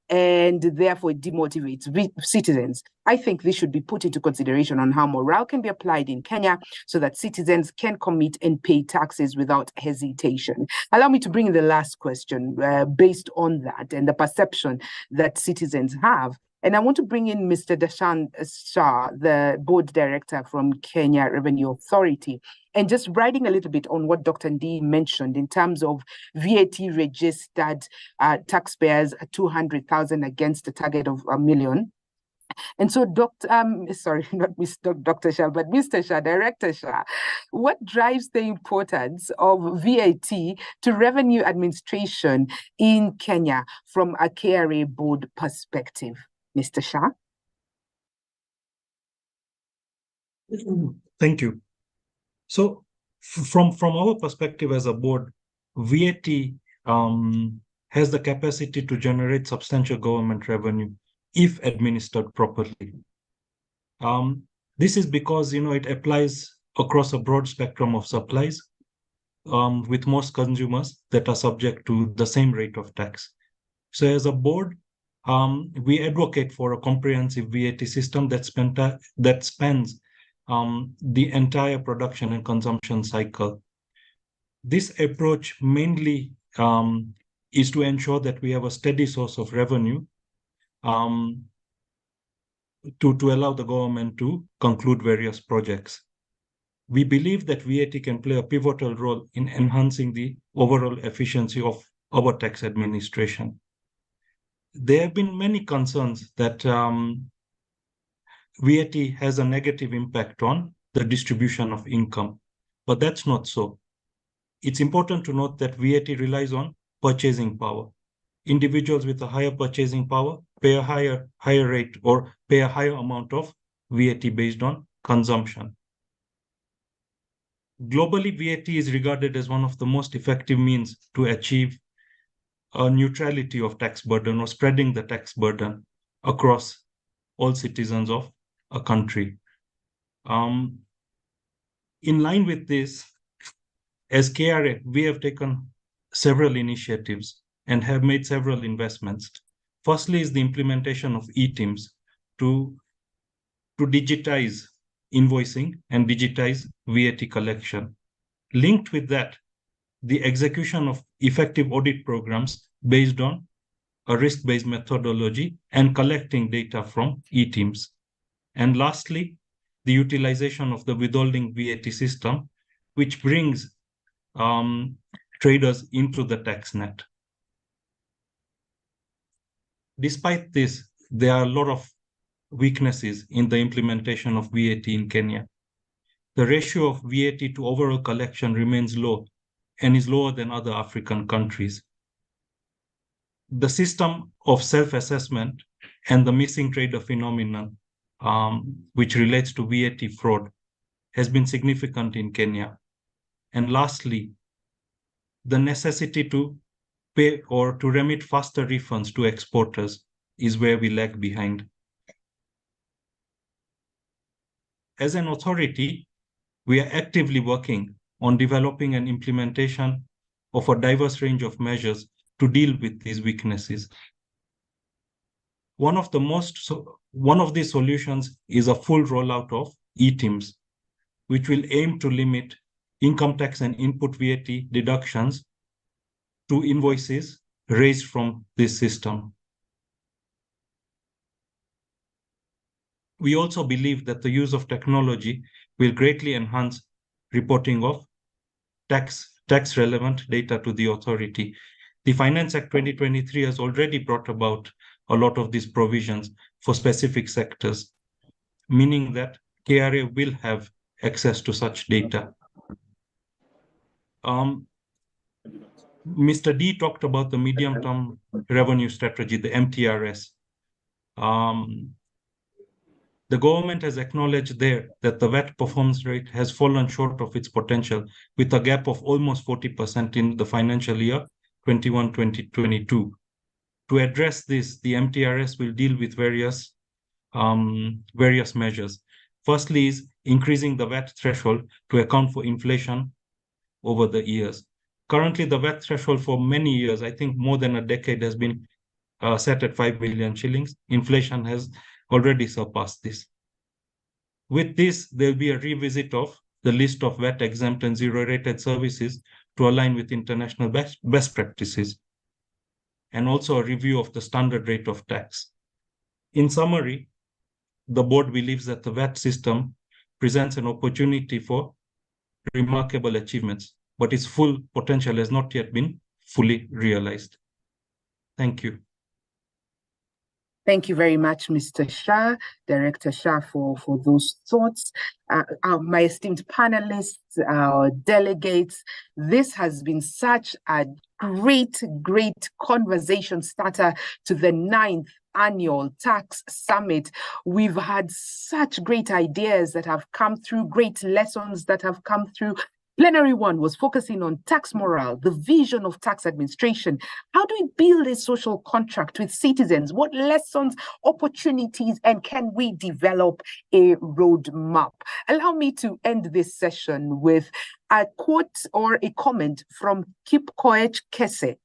and therefore it demotivates citizens. I think this should be put into consideration on how morale can be applied in Kenya so that citizens can commit and pay taxes without hesitation. Allow me to bring in the last question based on that and the perception that citizens have. And I want to bring in Mr. Dashan Shah, the board director from Kenya Revenue Authority, and just writing a little bit on what Dr. Ndi mentioned in terms of VAT registered taxpayers, 200,000 against a target of 1 million. And so, sorry, not Dr. Shah, but Mr. Shah, Director Shah, what drives the importance of VAT to revenue administration in Kenya from a KRA board perspective? Mr. Shah? Thank you. So from our perspective as a board, VAT has the capacity to generate substantial government revenue if administered properly. This is because it applies across a broad spectrum of supplies with most consumers that are subject to the same rate of tax. So as a board, we advocate for a comprehensive VAT system that spans the entire production and consumption cycle. This approach mainly is to ensure that we have a steady source of revenue to allow the government to conclude various projects. We believe that VAT can play a pivotal role in enhancing the overall efficiency of our tax administration. There have been many concerns that VAT has a negative impact on the distribution of income, but that's not so. It's important to note that VAT relies on purchasing power. Individuals with a higher purchasing power pay a higher rate or pay a higher amount of VAT based on consumption. Globally, VAT is regarded as one of the most effective means to achieve a neutrality of tax burden or spreading the tax burden across all citizens of a country. In line with this, as KRA, we have taken several initiatives and have made several investments. Firstly is the implementation of e-teams to digitize invoicing and digitize VAT collection. Linked with that, the execution of effective audit programs based on a risk-based methodology and collecting data from e-teams. And lastly, the utilization of the withholding VAT system, which brings traders into the tax net. Despite this, there are a lot of weaknesses in the implementation of VAT in Kenya. The ratio of VAT to overall collection remains low and is lower than other African countries. The system of self-assessment and the missing trader phenomenon, which relates to VAT fraud, has been significant in Kenya. And lastly, the necessity to pay or to remit faster refunds to exporters is where we lag behind. As an authority, we are actively working on developing an implementation of a diverse range of measures to deal with these weaknesses. One of these solutions is a full rollout of e-teams, which will aim to limit income tax and input VAT deductions to invoices raised from this system. We also believe that the use of technology will greatly enhance reporting of tax-relevant data to the authority. The Finance Act 2023 has already brought about a lot of these provisions for specific sectors, meaning that KRA will have access to such data. Mr. D talked about the medium-term revenue strategy, the MTRS. The government has acknowledged there that the VAT performance rate has fallen short of its potential, with a gap of almost 40% in the financial year 21-2022. To address this, the MTRS will deal with various measures. Firstly is increasing the VAT threshold to account for inflation over the years. Currently, the VAT threshold for many years, I think more than a decade, has been set at 5 million shillings. Inflation has already surpassed this. With this, there'll be a revisit of the list of VAT exempt and zero-rated services to align with international best practices, and also a review of the standard rate of tax. In summary, the board believes that the VAT system presents an opportunity for remarkable achievements, but its full potential has not yet been fully realized. Thank you. Thank you very much, Mr. Shah, Director Shah, for those thoughts. My esteemed panelists, our delegates, this has been such a great conversation starter to the 9th Annual Tax Summit. We've had such great ideas that have come through, great lessons that have come through. Plenary 1 was focusing on tax morale, the vision of tax administration. How do we build a social contract with citizens? What lessons, opportunities, and can we develop a roadmap? Allow me to end this session with a quote or a comment from Kipkoech Kese.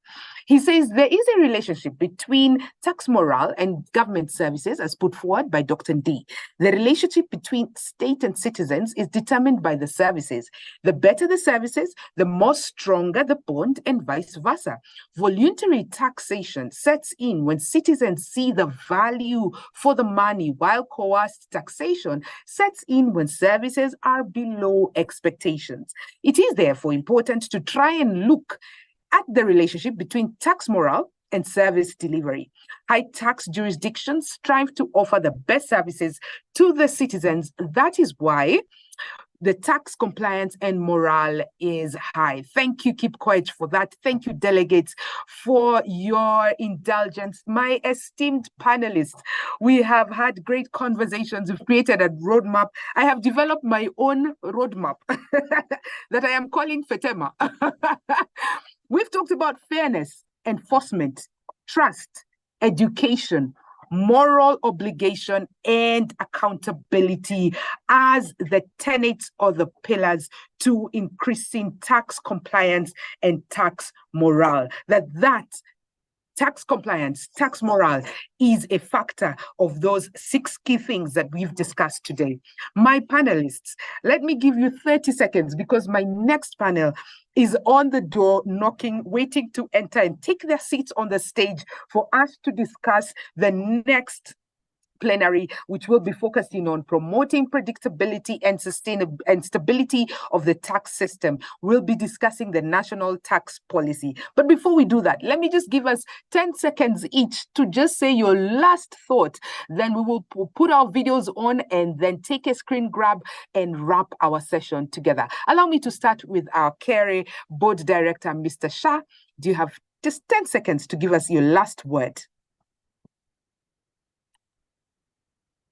He says there is a relationship between tax morale and government services, as put forward by Dr. D. The relationship between state and citizens is determined by the services. The better the services, the more stronger the bond, and vice versa. Voluntary taxation sets in when citizens see the value for the money, while coerced taxation sets in when services are below expectations. It is therefore important to try and look at the relationship between tax morale and service delivery. High tax jurisdictions strive to offer the best services to the citizens. That is why the tax compliance and morale is high. Thank you, Kipkoech, for that. Thank you, delegates, for your indulgence. My esteemed panelists, we have had great conversations. We've created a roadmap. I have developed my own roadmap that I am calling FETEMA. We've talked about fairness, enforcement, trust, education, moral obligation, and accountability as the tenets or the pillars to increasing tax compliance and tax morale. That tax compliance, tax morale is a factor of those 6 key things that we've discussed today. My panelists, let me give you 30 seconds because my next panel is on the door, knocking, waiting to enter and take their seats on the stage for us to discuss the next plenary, which will be focusing on promoting predictability and stability of the tax system. We'll be discussing the national tax policy. But before we do that, let me just give us 10 seconds each to just say your last thought. Then we will put our videos on and then take a screen grab and wrap our session together. Allow me to start with our KRA Board Director, Mr. Shah. Do you have just 10 seconds to give us your last word?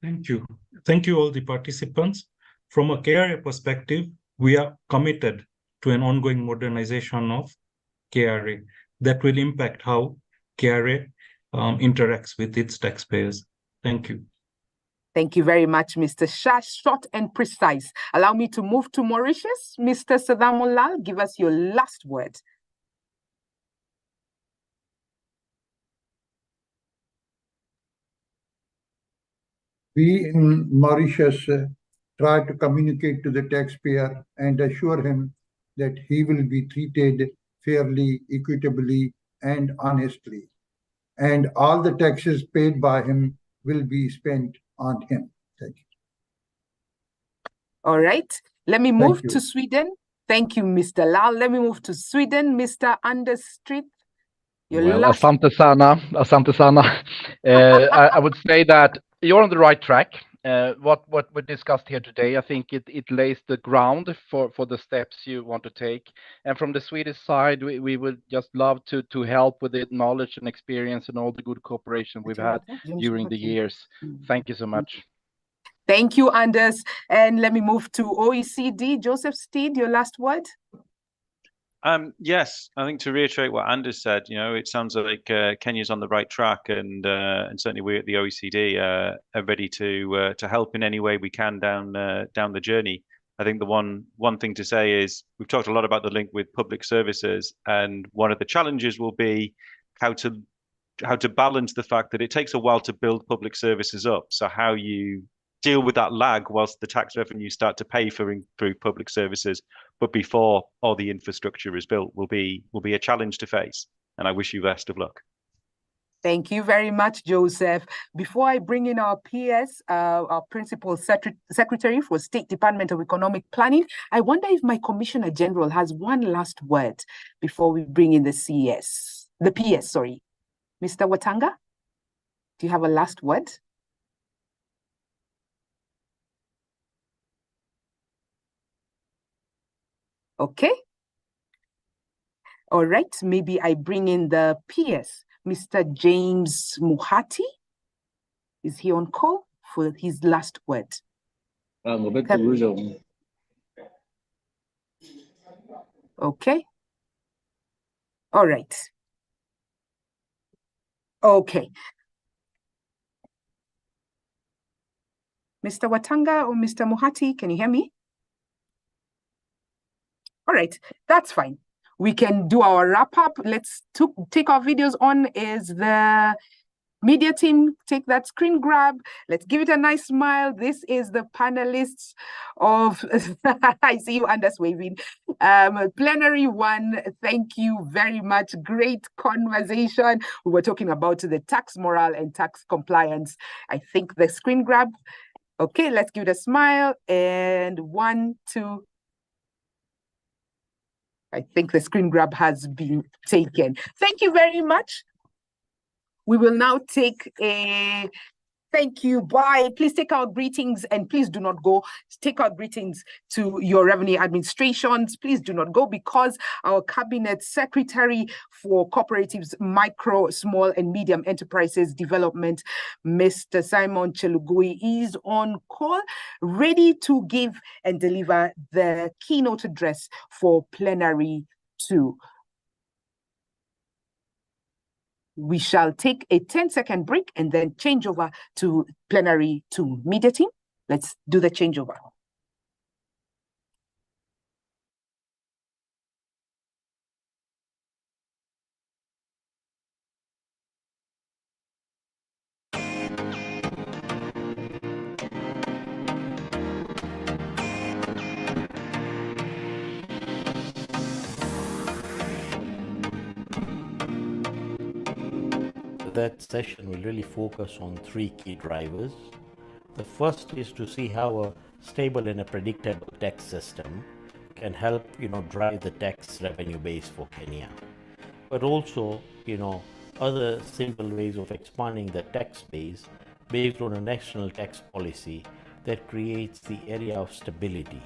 Thank you. Thank you all the participants. From a KRA perspective, we are committed to an ongoing modernization of KRA that will impact how KRA interacts with its taxpayers. Thank you. Thank you very much, Mr. Shah. Short and precise. Allow me to move to Mauritius. Mr. Sadamulal, give us your last word. We in Mauritius try to communicate to the taxpayer and assure him that he will be treated fairly, equitably, and honestly. And all the taxes paid by him will be spent on him. Thank you. All right. Let me move to Sweden. Thank you, Mr. Lal. Let me move to Sweden. Mr. Understreet. Asante sana. I would say that you're on the right track. what we discussed here today, I think it lays the ground for the steps you want to take. And from the Swedish side, we would just love to help with the knowledge and experience and all the good cooperation we've had during the years. Thank you so much. Thank you, Anders. And let me move to OECD. Joseph Steed, your last word. Yes, I think to reiterate what Anders said, it sounds like Kenya's on the right track, and certainly we at the OECD are ready to help in any way we can down the journey. I think the one thing to say is we've talked a lot about the link with public services, and one of the challenges will be how to balance the fact that it takes a while to build public services up. So how you deal with that lag whilst the tax revenues start to pay through public services, but before all the infrastructure is built, will be a challenge to face. And I wish you best of luck. Thank you very much, Joseph. Before I bring in our PS, our Principal Secretary for State Department of Economic Planning, I wonder if my Commissioner General has one last word before we bring in the PS, sorry. Mr. Watanga, do you have a last word? Okay. All right, maybe I bring in the PS. Mr. James Muhati, is he on call for his last word? Okay. All right. Okay. Mr. Watanga or Mr. Muhati, can you hear me? All right, that's fine. We can do our wrap up. Let's take our videos on. Is the media team, take that screen grab. Let's give it a nice smile. This is the panelists of, I see you, Anders waving. Plenary one, thank you very much. Great conversation. We were talking about the tax morale and tax compliance. I think the screen grab. Okay, let's give it a smile. And 1, 2. I think the screen grab has been taken. Thank you very much. We will now take a thank you, bye. Please take our greetings and please do not go. Take our greetings to your revenue administrations. Please do not go because our Cabinet Secretary for Cooperatives, Micro, Small and Medium Enterprises Development, Mr. Simon Chelugui, is on call, ready to give and deliver the keynote address for Plenary 2. We shall take a 10-second break and then change over to Plenary 2 media team. Let's do the changeover. That session will really focus on 3 key drivers. The first is to see how a stable and a predictable tax system can help, drive the tax revenue base for Kenya. But also, other simple ways of expanding the tax base based on a national tax policy that creates the area of stability.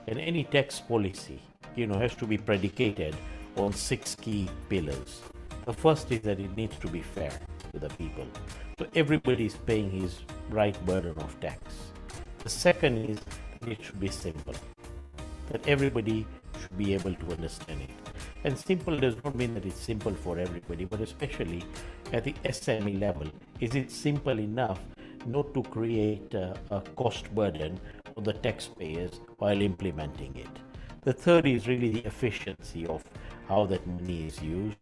And any tax policy, has to be predicated on 6 key pillars. The first is that it needs to be fair to the people. So everybody is paying his right burden of tax. The second is that it should be simple, that everybody should be able to understand it. And simple does not mean that it's simple for everybody, but especially at the SME level, is it simple enough not to create a cost burden on the taxpayers while implementing it. The third is really the efficiency of how that money is used.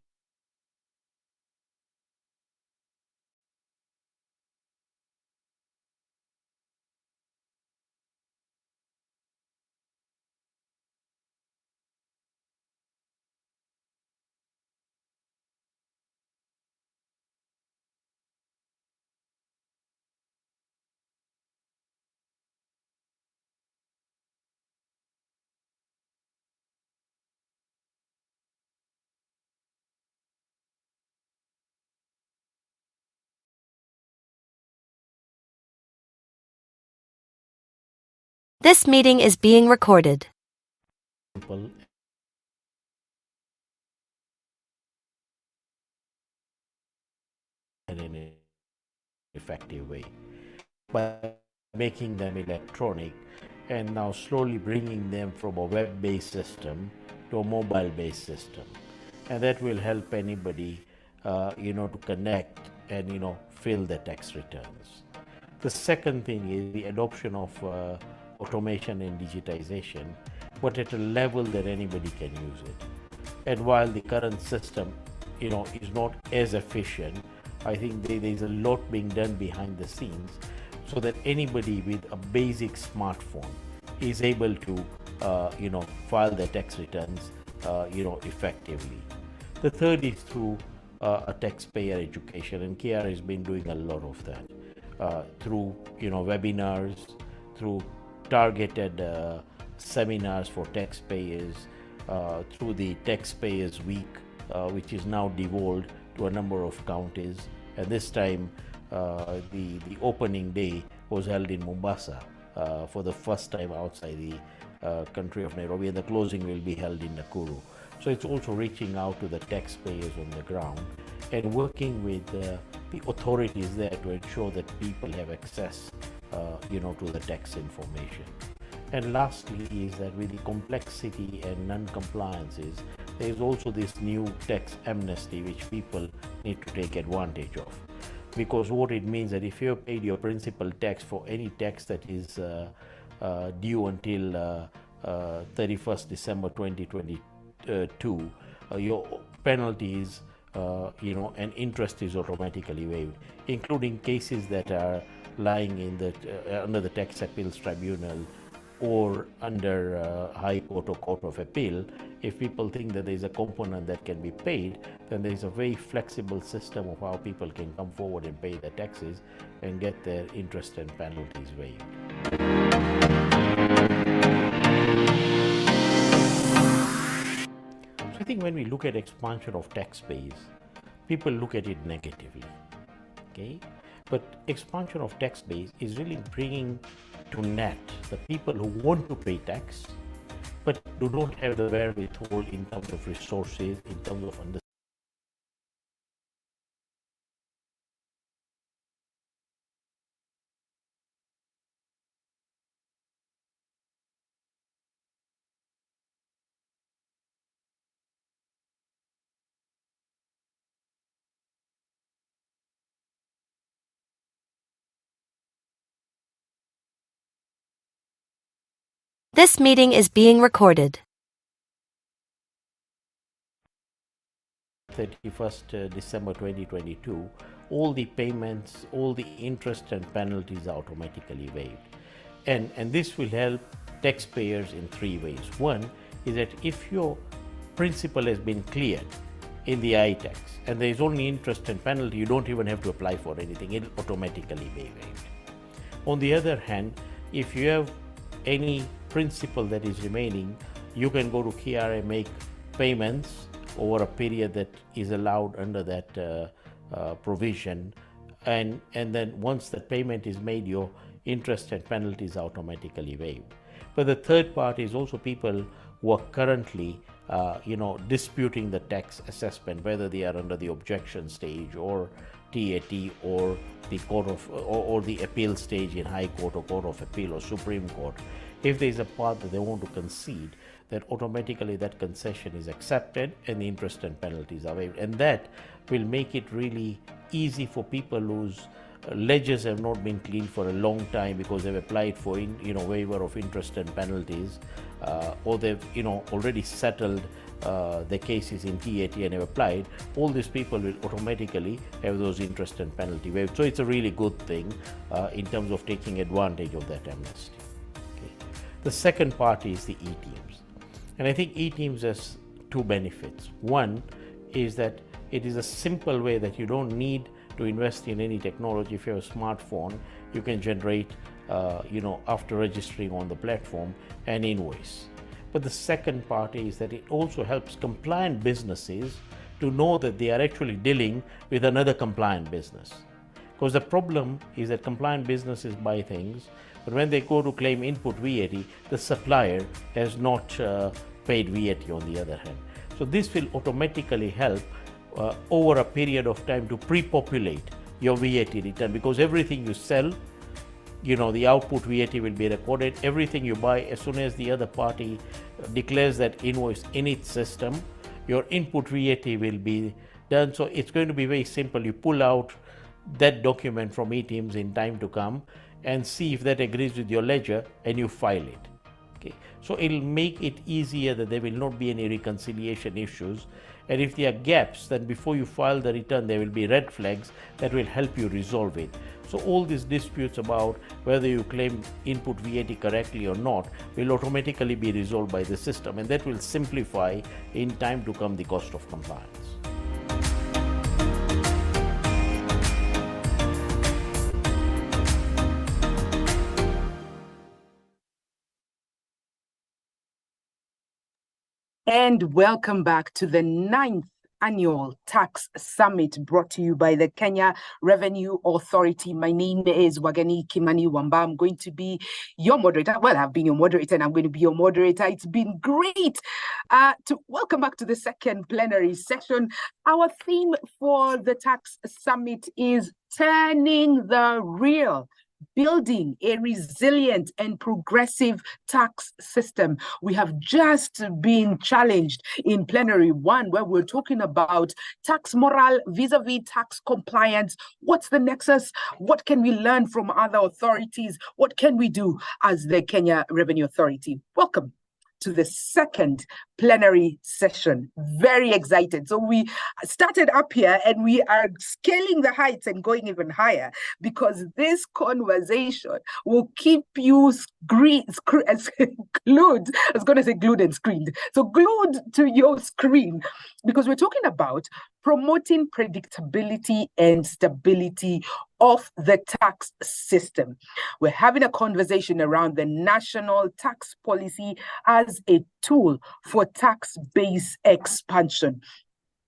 This meeting is being recorded. Simple and in an effective way by making them electronic and now slowly bringing them from a web-based system to a mobile-based system, and that will help anybody to connect and fill their tax returns. The second thing is the adoption of automation and digitization, but at a level that anybody can use it. And while the current system is not as efficient, I think there is a lot being done behind the scenes so that anybody with a basic smartphone is able to file their tax returns effectively. The third is through a taxpayer education, and KR has been doing a lot of that through webinars, through targeted seminars for taxpayers, through the Taxpayers Week, which is now devolved to a number of counties. And this time, the opening day was held in Mombasa for the first time outside the country of Nairobi, and the closing will be held in Nakuru. So it's also reaching out to the taxpayers on the ground and working with the authorities there to ensure that people have access to the tax information. And lastly is that with the complexity and non-compliances, there is also this new tax amnesty which people need to take advantage of. Because what it means that if you have paid your principal tax for any tax that is due until 31st December 2022, your penalties and interest is automatically waived, including cases that are lying in the under the Tax Appeals Tribunal or under High Court or Court of Appeal. If people think that there is a component that can be paid, then there is a very flexible system of how people can come forward and pay their taxes and get their interest and penalties waived. So I think when we look at expansion of tax base, people look at it negatively. Okay, but expansion of tax base is really bringing to net the people who want to pay tax but do not have the wherewithal in terms of resources, in terms of understanding. This meeting is being recorded. 31st December 2022, all the payments, all the interest and penalties are automatically waived. And this will help taxpayers in three ways. One is that if your principal has been cleared in the iTax and there is only interest and penalty, you don't even have to apply for anything, it will automatically be waived. On the other hand, if you have any principal that is remaining, you can go to KRA, make payments over a period that is allowed under that provision, and then once the payment is made, your interest and penalties are automatically waived. But the third part is also people who are currently disputing the tax assessment, whether they are under the objection stage or TAT or the court of or the appeal stage in High Court or Court of Appeal or Supreme Court. If there is a part that they want to concede, that automatically that concession is accepted and the interest and penalties are waived, and that will make it really easy for people whose ledgers have not been cleaned for a long time because they've applied for waiver of interest and penalties, or they've already settled their cases in TAT and have applied. All these people will automatically have those interest and penalty waived. So it's a really good thing in terms of taking advantage of that amnesty. Okay. The second part is the e-teams, and I think e-teams has two benefits. One is that it is a simple way that you don't need to invest in any technology. If you have a smartphone, you can generate, after registering on the platform, an invoice. But the second part is that it also helps compliant businesses to know that they are actually dealing with another compliant business. Because the problem is that compliant businesses buy things, but when they go to claim input VAT, the supplier has not paid VAT on the other hand. So this will automatically help over a period of time to pre-populate your VAT return, because everything you sell, the output VAT will be recorded. Everything you buy, as soon as the other party declares that invoice in its system, your input VAT will be done. So it's going to be very simple. You pull out that document from eTIMS in time to come and see if that agrees with your ledger, and you file it. Okay, so it'll make it easier that there will not be any reconciliation issues. And if there are gaps, then before you file the return, there will be red flags that will help you resolve it. So all these disputes about whether you claim input VAT correctly or not will automatically be resolved by the system, and that will simplify in time to come the cost of compliance. And welcome back to the 9th Annual Tax Summit brought to you by the Kenya Revenue Authority. My name is Wageni Kimani Wamba. I'm going to be your moderator. Well, I've been your moderator and I'm going to be your moderator. It's been great to welcome back to the second plenary session. Our theme for the Tax Summit is turning the real, building a resilient and progressive tax system. We have just been challenged in plenary one, where we're talking about tax morale vis-a-vis tax compliance. What's the nexus? What can we learn from other authorities? What can we do as the Kenya Revenue Authority? Welcome to the second plenary session. Very excited. So we started up here and we are scaling the heights and going even higher, because this conversation will keep you glued. I was going to say glued and screened. So glued to your screen, because we're talking about promoting predictability and stability of the tax system. We're having a conversation around the national tax policy as a tool for tax base expansion.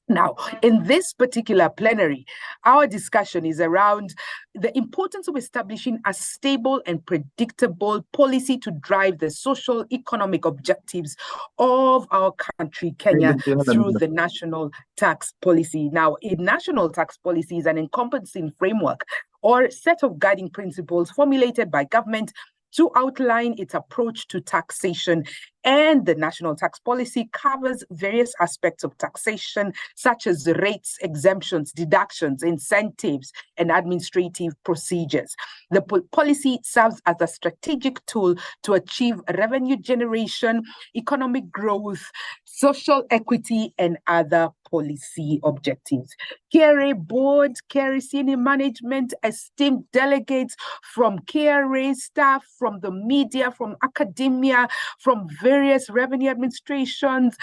Now, in this particular plenary, our discussion is around the importance of establishing a stable and predictable policy to drive the social economic objectives of our country, Kenya, through the national tax policy. Now, a national tax policy is an encompassing framework or set of guiding principles formulated by government to outline its approach to taxation. And the national tax policy covers various aspects of taxation, such as rates, exemptions, deductions, incentives, and administrative procedures. The policy serves as a strategic tool to achieve revenue generation, economic growth, social equity, and other policy objectives. KRA board, KRA senior management, esteemed delegates from KRA staff, from the media, from academia, from various revenue administrations.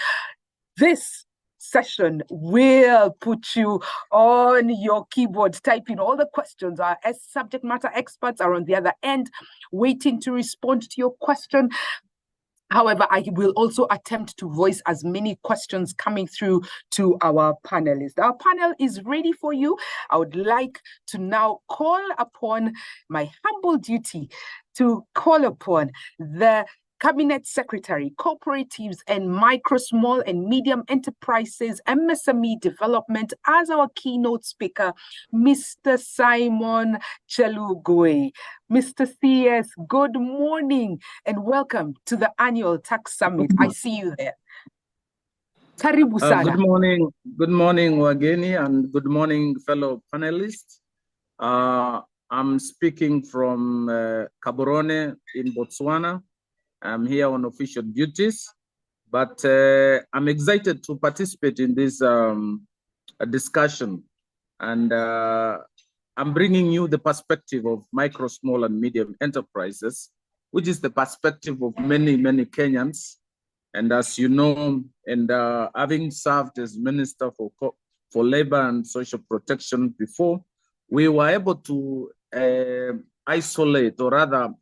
This session will put you on your keyboard, typing all the questions. Our subject matter experts are on the other end, waiting to respond to your question. However, I will also attempt to voice as many questions coming through to our panelists. Our panel is ready for you. I would like to now call upon my humble duty to call upon the Cabinet Secretary, Cooperatives and Micro, Small and Medium Enterprises, MSME Development, as our keynote speaker, Mr. Simon Chelugwe. Mr. CS, good morning and welcome to the annual Tax Summit. I see you there. Karibu sana. Good morning, Wageni, and good morning, fellow panelists. I'm speaking from Gaborone in Botswana. I'm here on official duties, but I'm excited to participate in this discussion. And I'm bringing you the perspective of micro, small, and medium enterprises, which is the perspective of many, many Kenyans. And as you know, and having served as Minister for Labor and Social Protection before, we were able to isolate, or rather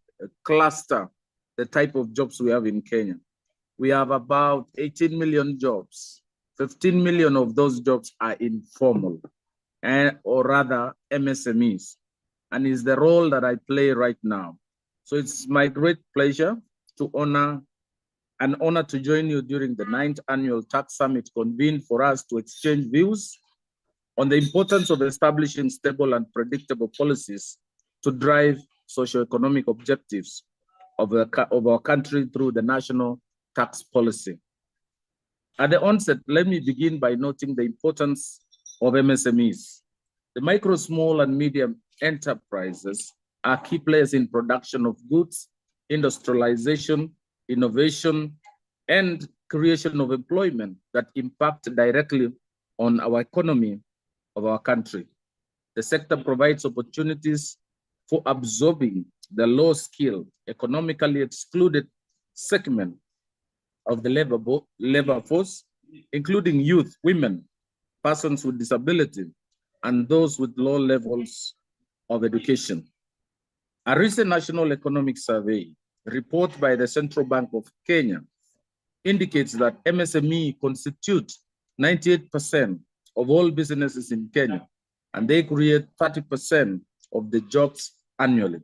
cluster, the type of jobs we have in Kenya. We have about 18 million jobs. 15 million of those jobs are informal, or rather MSMEs. and is the role that I play right now. So it's my great pleasure to honor to join you during the 9th Annual Tax Summit convened for us to exchange views on the importance of establishing stable and predictable policies to drive socioeconomic objectives of our country through the national tax policy. At the onset, let me begin by noting the importance of MSMEs. The micro, small, and medium enterprises are key players in production of goods, industrialization, innovation, and creation of employment that impact directly on our economy of our country. The sector provides opportunities for absorbing the low-skilled, economically excluded segment of the labor force, including youth, women, persons with disability, and those with low levels of education. A recent National Economic Survey report by the Central Bank of Kenya indicates that MSME constitute 98% of all businesses in Kenya, and they create 30% of the jobs annually.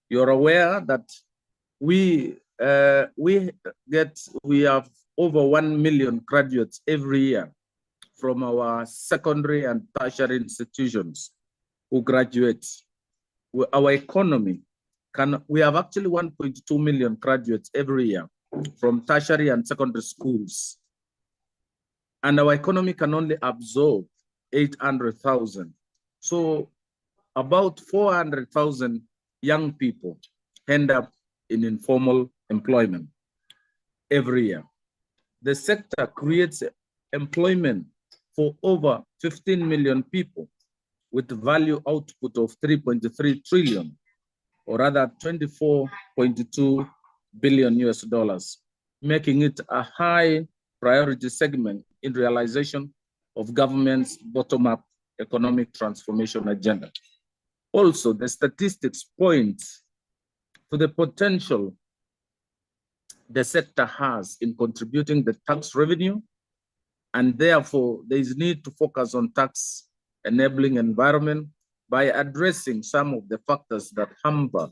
You're aware that we have over 1 million graduates every year from our secondary and tertiary institutions who graduate. Our economy we have actually 1.2 million graduates every year from tertiary and secondary schools. And our economy can only absorb 800,000. So about 400,000 young people end up in informal employment every year. The sector creates employment for over 15 million people with value output of 3.3 trillion, or rather 24.2 billion US dollars, making it a high priority segment in realization of government's bottom-up economic transformation agenda. Also, the statistics point to the potential the sector has in contributing the tax revenue, and therefore there is need to focus on tax enabling environment by addressing some of the factors that hamper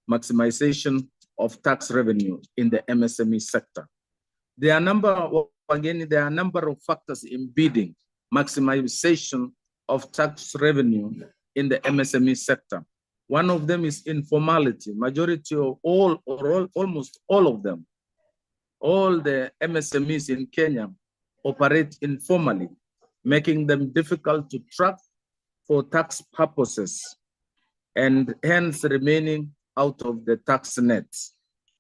maximization of tax revenue in the MSME sector. There are a number of factors impeding maximization of tax revenue in the MSME sector. One of them is informality. Majority of almost all of them, all the MSMEs in Kenya operate informally, making them difficult to track for tax purposes and hence remaining out of the tax net.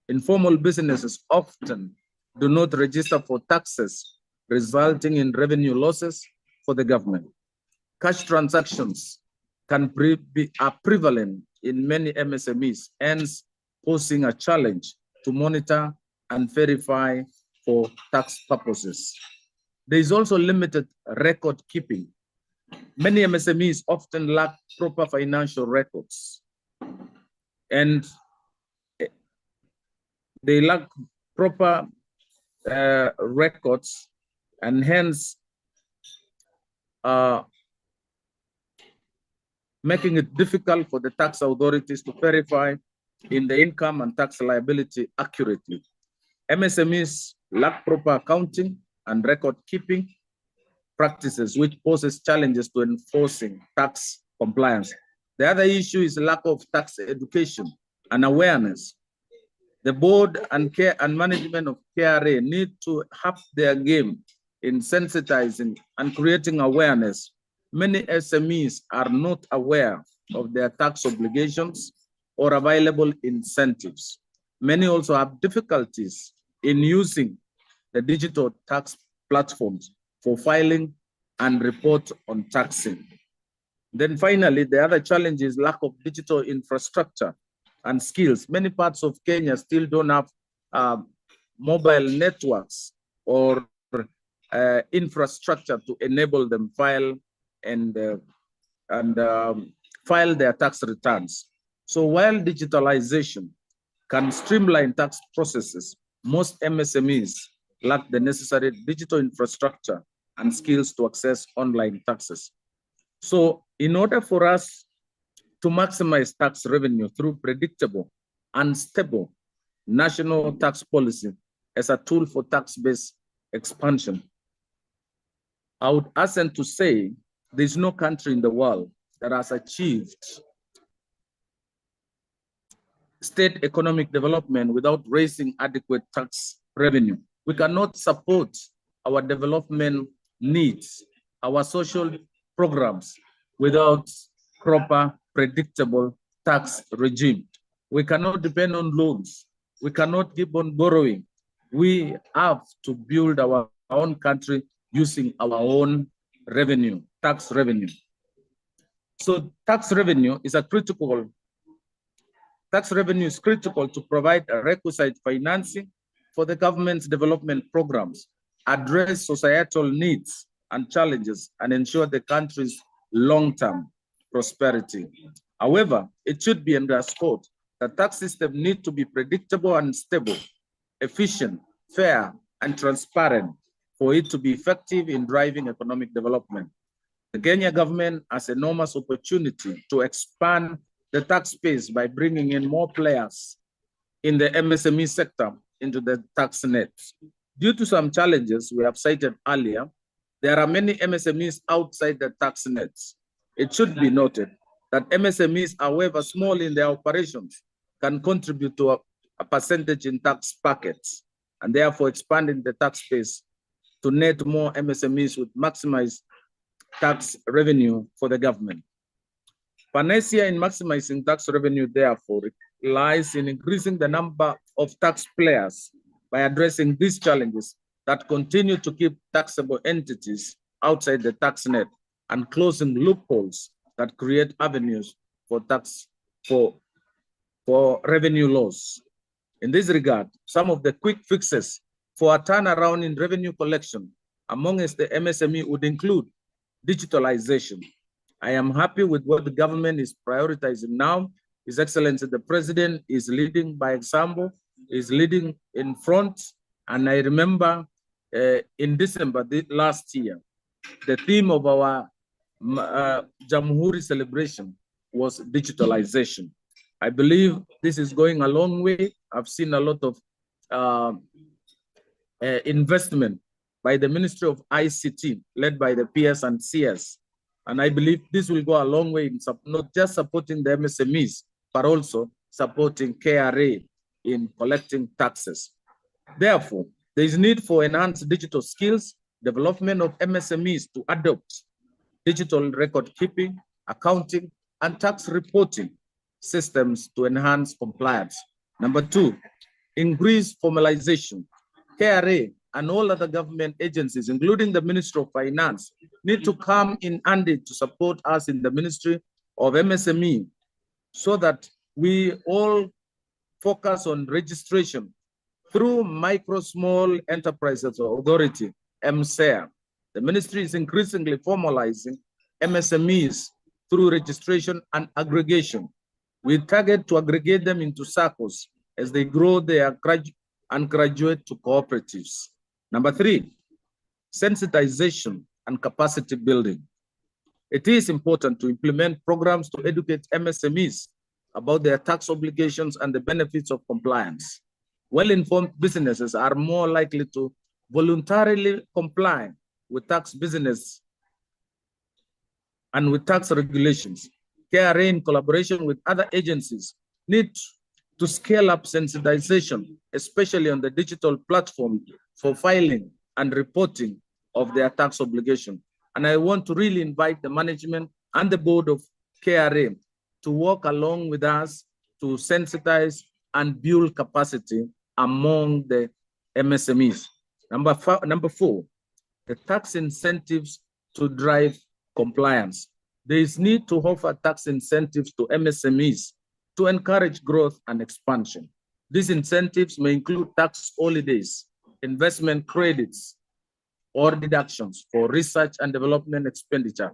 Informal businesses often do not register for taxes, resulting in revenue losses for the government. Cash transactions are prevalent in many MSMEs, hence posing a challenge to monitor and verify for tax purposes. There is also limited record keeping. Many MSMEs often lack proper financial records, and they lack proper records, and hence making it difficult for the tax authorities to verify in the income and tax liability accurately. MSMEs lack proper accounting and record keeping practices, which poses challenges to enforcing tax compliance. The other issue is lack of tax education and awareness. The board and management of KRA need to up their game in sensitizing and creating awareness. Many SMEs are not aware of their tax obligations or available incentives. Many also have difficulties in using the digital tax platforms for filing and report on taxing. Then finally, the other challenge is lack of digital infrastructure and skills. Many parts of Kenya still don't have mobile networks or infrastructure to enable them file file their tax returns. So while digitalization can streamline tax processes, most MSMEs lack the necessary digital infrastructure and skills to access online taxes. So in order for us to maximize tax revenue through predictable and stable national tax policy as a tool for tax-based expansion. I would hasten to say there's no country in the world that has achieved state economic development without raising adequate tax revenue. We cannot support our development needs, our social programs, without proper, predictable tax regime. We cannot depend on loans. We cannot keep on borrowing. We have to build our own country using our own revenue, tax revenue. So tax revenue is critical to provide a requisite financing for the government's development programs, address societal needs and challenges, and ensure the country's long-term prosperity. However, it should be underscored that tax system need to be predictable and stable, efficient, fair, and transparent for it to be effective in driving economic development. The Kenya government has enormous opportunity to expand the tax base by bringing in more players in the MSME sector into the tax net. Due to some challenges we have cited earlier, there are many MSMEs outside the tax nets. It should be noted that MSMEs, however small in their operations, can contribute to a percentage in tax packets, and therefore expanding the tax base to net more MSMEs would maximize tax revenue for the government. Panacea in maximizing tax revenue, therefore, lies in increasing the number of tax players by addressing these challenges that continue to keep taxable entities outside the tax net and closing loopholes that create avenues for revenue loss. In this regard, some of the quick fixes for a turnaround in revenue collection amongst the MSME would include digitalization. I am happy with what the government is prioritizing now. His Excellency, the President is leading by example, is leading in front. And I remember in December last year, the theme of our Jamhuri celebration was digitalization. I believe this is going a long way. I've seen a lot of investment by the Ministry of ICT, led by the PS and CS. And I believe this will go a long way in not just supporting the MSMEs, but also supporting KRA in collecting taxes. Therefore, there is need for enhanced digital skills, development of MSMEs to adopt digital record keeping, accounting, and tax reporting systems to enhance compliance. Number two, increase formalization. KRA and all other government agencies, including the Ministry of Finance, need to come in handy to support us in the Ministry of MSME so that we all focus on registration through Micro Small Enterprises Authority, MSEA. The ministry is increasingly formalizing MSMEs through registration and aggregation. We target to aggregate them into circles as they grow and graduate to cooperatives. Number three, sensitization and capacity building. It is important to implement programs to educate MSMEs about their tax obligations and the benefits of compliance. Well-informed businesses are more likely to voluntarily comply with tax business and with tax regulations. KRA, in collaboration with other agencies, need to scale up sensitization, especially on the digital platform for filing and reporting of their tax obligation. And I want to really invite the management and the board of KRA to work along with us to sensitize and build capacity among the MSMEs. Number four, the tax incentives to drive compliance. There is need to offer tax incentives to MSMEs to encourage growth and expansion. These incentives may include tax holidays, investment credits, or deductions for research and development expenditure.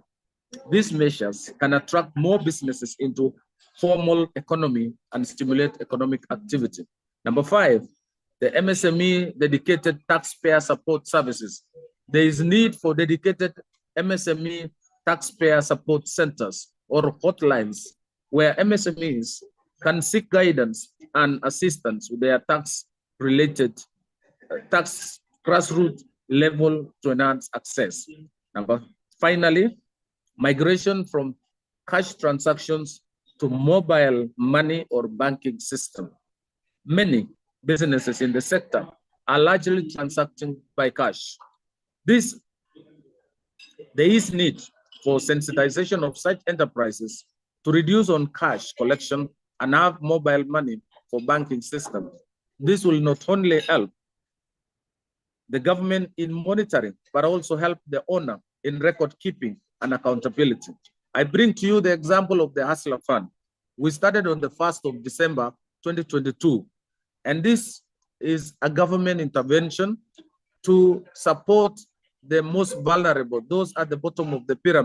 These measures can attract more businesses into formal economy and stimulate economic activity. Number five, the MSME dedicated taxpayer support services. There is need for dedicated MSME taxpayer support centers or hotlines where MSMEs can seek guidance and assistance with their tax-related, tax grassroots level to enhance access. Finally, migration from cash transactions to mobile money or banking system. Many businesses in the sector are largely transacting by cash. There is need for sensitization of such enterprises to reduce on cash collection and have mobile money for banking systems. This will not only help the government in monitoring, but also help the owner in record keeping and accountability. I bring to you the example of the Hustler Fund. We started on the 1st of December, 2022, and this is a government intervention to support the most vulnerable, those at the bottom of the pyramid.